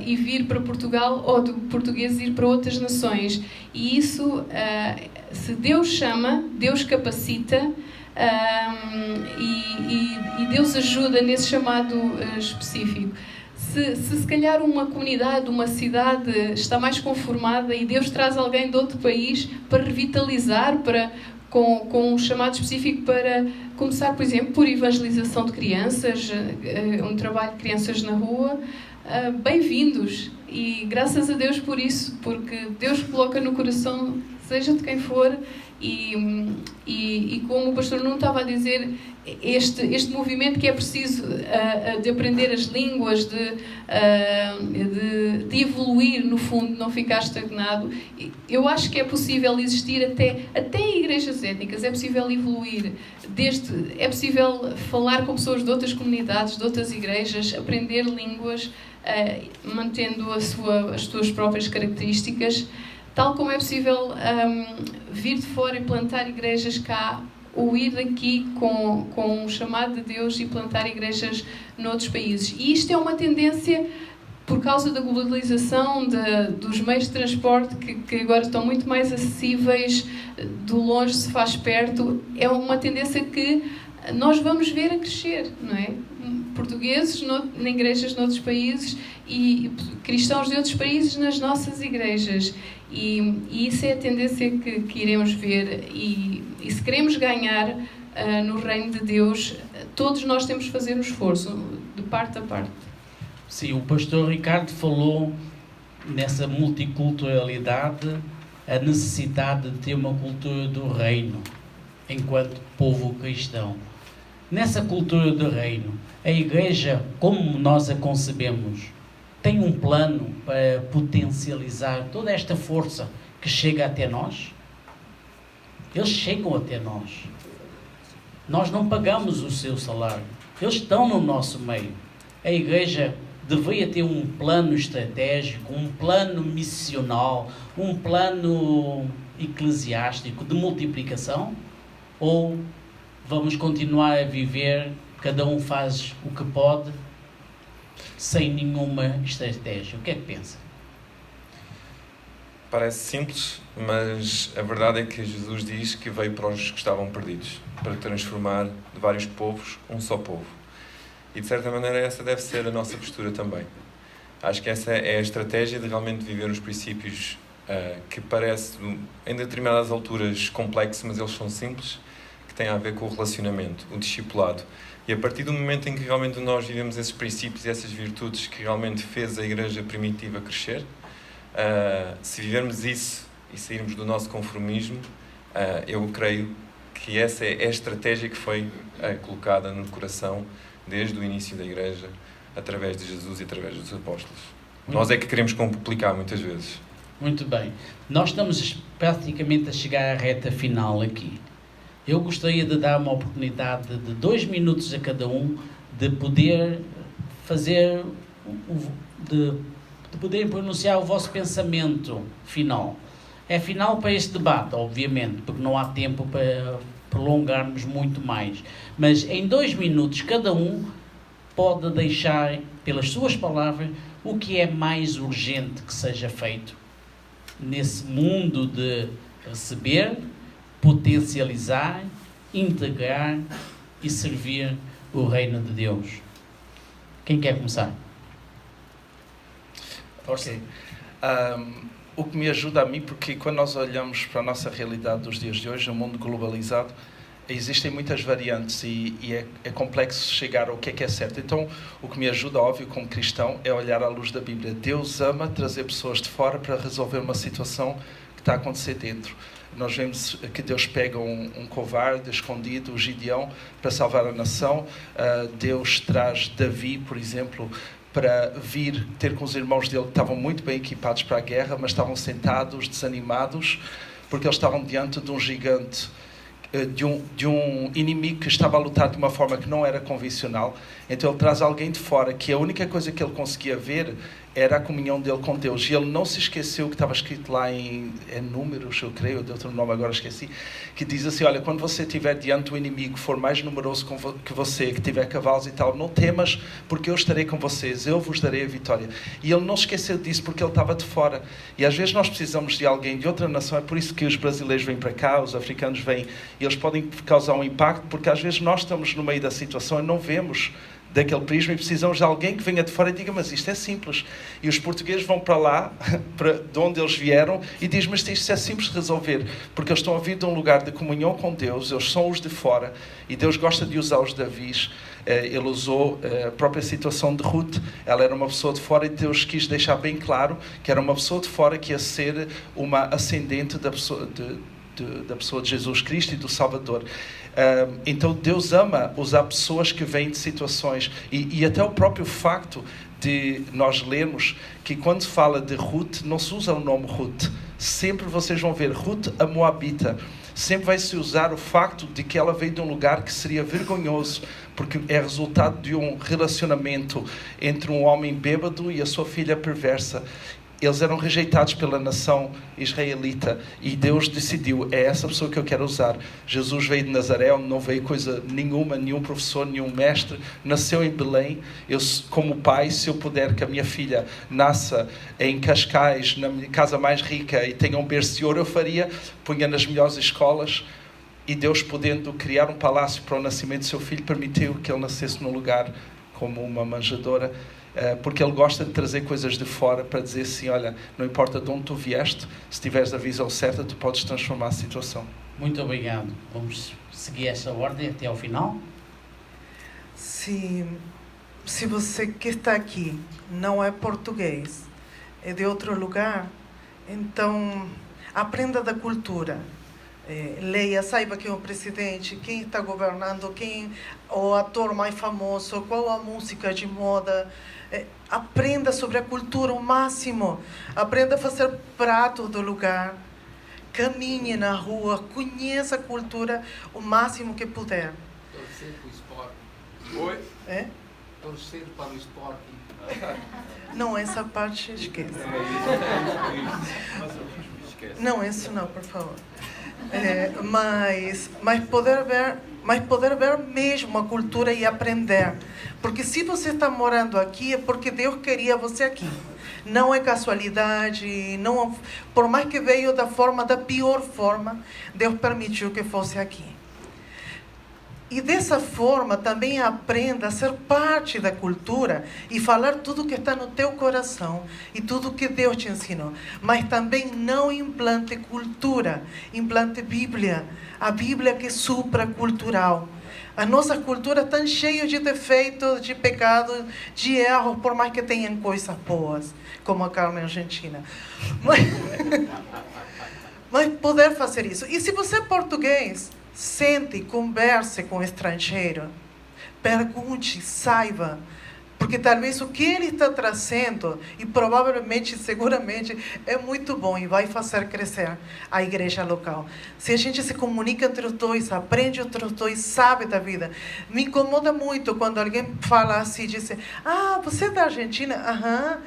e vir para Portugal, ou do português ir para outras nações. E isso, se Deus chama, Deus capacita, e Deus ajuda nesse chamado específico. Se calhar uma comunidade, uma cidade está mais conformada e Deus traz alguém de outro país para revitalizar, com um chamado específico para começar, por exemplo, por evangelização de crianças, um trabalho de crianças na rua, bem-vindos. E graças a Deus por isso, porque Deus coloca no coração, seja de quem for, e como o pastor não estava a dizer, este movimento que é preciso de aprender as línguas, de evoluir, no fundo, não ficar estagnado. Eu acho que é possível existir até em igrejas étnicas, é possível evoluir, é possível falar com pessoas de outras comunidades, de outras igrejas, aprender línguas, mantendo as suas próprias características, tal como é possível vir de fora e plantar igrejas cá, ou ir daqui com um chamado de Deus e plantar igrejas noutros países. E isto é uma tendência, por causa da globalização, dos meios de transporte que agora estão muito mais acessíveis, do longe se faz perto, é uma tendência que nós vamos ver a crescer, não é? Portugueses em igrejas noutros países e cristãos de outros países nas nossas igrejas. E isso é a tendência que iremos ver. E se queremos ganhar no reino de Deus, todos nós temos de fazer um esforço, de parte a parte. Sim, o pastor Ricardo falou nessa multiculturalidade, a necessidade de ter uma cultura do reino, enquanto povo cristão. Nessa cultura do reino, a Igreja, como nós a concebemos, tem um plano para potencializar toda esta força que chega até nós? Eles chegam até nós. Nós não pagamos o seu salário. Eles estão no nosso meio. A Igreja deveria ter um plano estratégico, um plano missional, um plano eclesiástico de multiplicação? Ou vamos continuar a viver, cada um faz o que pode, sem nenhuma estratégia? O que é que pensa? Parece simples, mas a verdade é que Jesus diz que veio para os que estavam perdidos, para transformar de vários povos um só povo. E de certa maneira essa deve ser a nossa postura também. Acho que essa é a estratégia de realmente viver os princípios que parece, em determinadas alturas, complexo, mas eles são simples, que têm a ver com o relacionamento, o discipulado. E a partir do momento em que realmente nós vivemos esses princípios e essas virtudes que realmente fez a igreja primitiva crescer, se vivermos isso e sairmos do nosso conformismo, eu creio que essa é a estratégia que foi colocada no coração desde o início da igreja, através de Jesus e através dos apóstolos. Nós é que queremos complicar muitas vezes. Muito bem. Nós estamos praticamente a chegar à reta final aqui. Eu gostaria de dar uma oportunidade de 2 minutos a cada um de poder fazer, de poderem pronunciar o vosso pensamento final. É final para este debate, obviamente, porque não há tempo para prolongarmos muito mais. Mas em 2 minutos cada um pode deixar, pelas suas palavras, o que é mais urgente que seja feito nesse mundo de receber, potencializar, integrar e servir o reino de Deus. Quem quer começar? Ok. O que me ajuda a mim, porque quando nós olhamos para a nossa realidade dos dias de hoje, no mundo globalizado, existem muitas variantes e é complexo chegar ao que é certo. Então, o que me ajuda, óbvio, como cristão, é olhar à luz da Bíblia. Deus ama trazer pessoas de fora para resolver uma situação que está a acontecer dentro. Nós vemos que Deus pega um covarde escondido, o Gideão, para salvar a nação. Deus traz Davi, por exemplo, para vir ter com os irmãos dele que estavam muito bem equipados para a guerra, mas estavam sentados, desanimados, porque eles estavam diante de um gigante, de um inimigo que estava a lutar de uma forma que não era convencional. Então ele traz alguém de fora que a única coisa que ele conseguia ver era a comunhão dele com Deus. E ele não se esqueceu que estava escrito lá em Números, eu creio, de outro nome agora esqueci, que diz assim, olha, quando você estiver diante do inimigo, for mais numeroso que você, que tiver cavalos e tal, não temas, porque eu estarei com vocês, eu vos darei a vitória. E ele não se esqueceu disso porque ele estava de fora. E às vezes nós precisamos de alguém de outra nação, é por isso que os brasileiros vêm para cá, os africanos vêm, e eles podem causar um impacto, porque às vezes nós estamos no meio da situação e não vemos daquele prisma e precisamos de alguém que venha de fora e diga, mas isto é simples. E os portugueses vão para lá, de onde eles vieram, e dizem, mas isto é simples de resolver, porque eles estão a vir de um lugar de comunhão com Deus, eles são os de fora, e Deus gosta de usar os Davis. Ele usou a própria situação de Ruth, ela era uma pessoa de fora, e Deus quis deixar bem claro que era uma pessoa de fora que ia ser uma ascendente da pessoa de Jesus Cristo e do Salvador. Então Deus ama usar pessoas que vêm de situações, e até o próprio facto de nós lermos que quando se fala de Ruth, não se usa o nome Ruth, sempre vocês vão ver Ruth a Moabita, sempre vai se usar o facto de que ela veio de um lugar que seria vergonhoso, porque é resultado de um relacionamento entre um homem bêbado e a sua filha perversa. Eles eram rejeitados pela nação israelita e Deus decidiu, é essa pessoa que eu quero usar. Jesus veio de Nazaré, onde não veio coisa nenhuma, nenhum professor, nenhum mestre, nasceu em Belém. Eu, como pai, se eu puder que a minha filha nasça em Cascais, na minha casa mais rica, e tenha um berço de ouro, eu faria, punha nas melhores escolas. E Deus, podendo criar um palácio para o nascimento do seu filho, permitiu que ele nascesse num lugar como uma manjedoura, porque Ele gosta de trazer coisas de fora para dizer assim, olha, não importa de onde tu vieste, se tiveres a visão certa, tu podes transformar a situação. Muito obrigado. Vamos seguir essa ordem até ao final. Se você que está aqui não é português, é de outro lugar, então aprenda da cultura. Leia, saiba quem é o presidente, quem está governando, quem o ator mais famoso, qual a música de moda. Aprenda sobre a cultura o máximo. Aprenda a fazer prato do lugar. Caminhe na rua, conheça a cultura o máximo que puder. Torcer para o esporte. Oi? Torcer para o esporte. Não, essa parte esqueça. Não, isso não, por favor. Mas poder ver mesmo a cultura e aprender. Porque se você está morando aqui, é porque Deus queria você aqui. Não é casualidade, não, por mais que veio da pior forma, Deus permitiu que fosse aqui. E dessa forma também aprenda a ser parte da cultura e falar tudo que está no teu coração e tudo que Deus te ensinou. Mas também não implante cultura, implante Bíblia. A Bíblia que é supracultural. As nossas culturas estão cheias de defeitos, de pecados, de erros, por mais que tenham coisas boas, como a carne argentina. Mas poder fazer isso. E se você é português, sente, converse com o estrangeiro, pergunte, saiba, porque talvez o que ele está trazendo, e provavelmente, seguramente, é muito bom e vai fazer crescer a igreja local. Se a gente se comunica entre os dois, aprende entre os dois, sabe da vida. Me incomoda muito quando alguém fala assim, diz, você é da Argentina? Aham.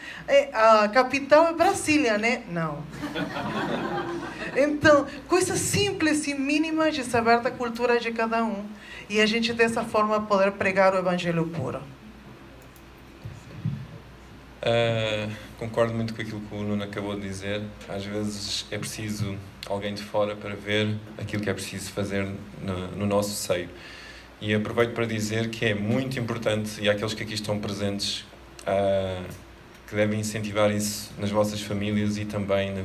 A capital é Brasília, né? Não. Então, coisas simples e mínimas de saber da cultura de cada um. E a gente, dessa forma, poder pregar o evangelho puro. Concordo muito com aquilo que o Nuno acabou de dizer. Às vezes é preciso alguém de fora para ver aquilo que é preciso fazer no nosso seio. E aproveito para dizer que é muito importante, e àqueles que aqui estão presentes, que devem incentivar isso nas vossas famílias e também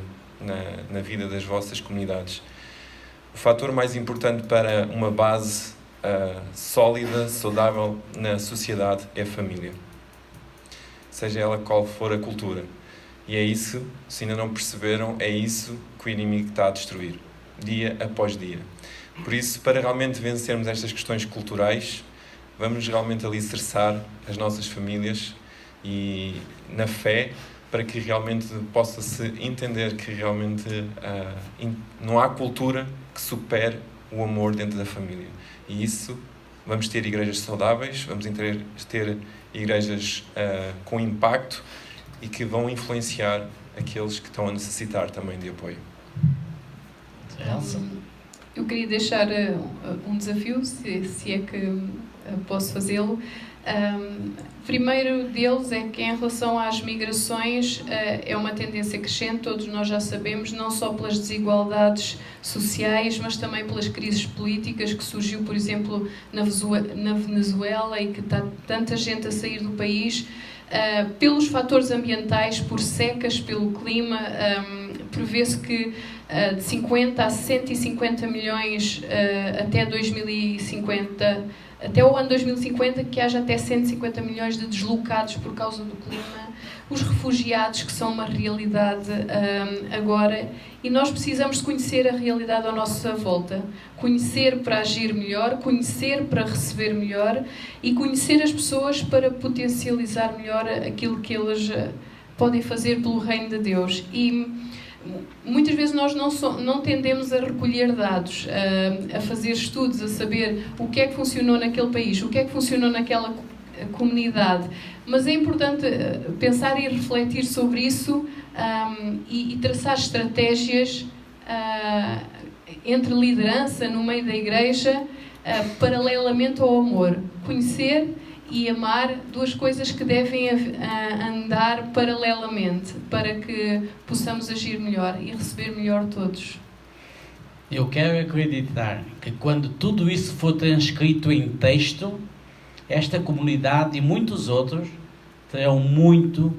na vida das vossas comunidades. O fator mais importante para uma base sólida, saudável na sociedade é a família. Seja ela qual for a cultura. E é isso, se ainda não perceberam, é isso que o inimigo está a destruir, dia após dia. Por isso, para realmente vencermos estas questões culturais, vamos realmente alicerçar as nossas famílias e na fé, para que realmente possa-se entender que realmente não há cultura que supere o amor dentro da família. E isso, vamos ter igrejas saudáveis, vamos ter igrejas com impacto e que vão influenciar aqueles que estão a necessitar também de apoio. Eu queria deixar um desafio, se é que posso fazê-lo. Primeiro deles é que, em relação às migrações, é uma tendência crescente, todos nós já sabemos, não só pelas desigualdades sociais, mas também pelas crises políticas que surgiu, por exemplo, na Venezuela, e que está tanta gente a sair do país, pelos fatores ambientais, por secas, pelo clima. Prevê-se que de 50 a 150 milhões até 2050, até o ano 2050, que haja até 150 milhões de deslocados por causa do clima, os refugiados, que são uma realidade agora, e nós precisamos de conhecer a realidade à nossa volta, conhecer para agir melhor, conhecer para receber melhor e conhecer as pessoas para potencializar melhor aquilo que eles podem fazer pelo reino de Deus. E muitas vezes nós não tendemos a recolher dados, a fazer estudos, a saber o que é que funcionou naquele país, o que é que funcionou naquela comunidade. Mas é importante pensar e refletir sobre isso e traçar estratégias entre liderança no meio da igreja, paralelamente ao amor. Conhecer e amar, duas coisas que devem andar paralelamente, para que possamos agir melhor e receber melhor todos. Eu quero acreditar que quando tudo isso for transcrito em texto, esta comunidade e muitos outros terão muito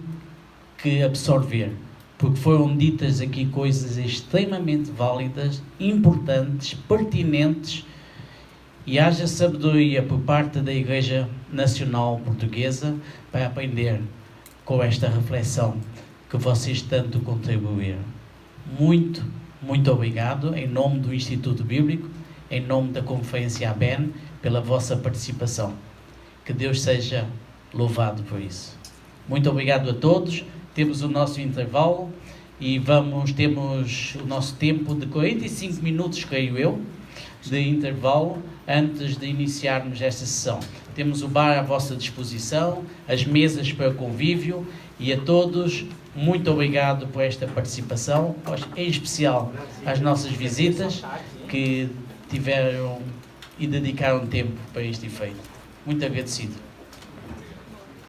que absorver, porque foram ditas aqui coisas extremamente válidas, importantes, pertinentes, e haja sabedoria por parte da Igreja Nacional Portuguesa para aprender com esta reflexão que vocês tanto contribuíram. Muito, muito obrigado, em nome do Instituto Bíblico, em nome da Conferência ABEN, pela vossa participação. Que Deus seja louvado por isso. Muito obrigado a todos. Temos o nosso intervalo e temos o nosso tempo de 45 minutos, creio eu, de intervalo, antes de iniciarmos esta sessão. Temos o bar à vossa disposição, as mesas para convívio, e a todos, muito obrigado por esta participação, em especial às nossas visitas que tiveram e dedicaram tempo para este efeito. Muito agradecido.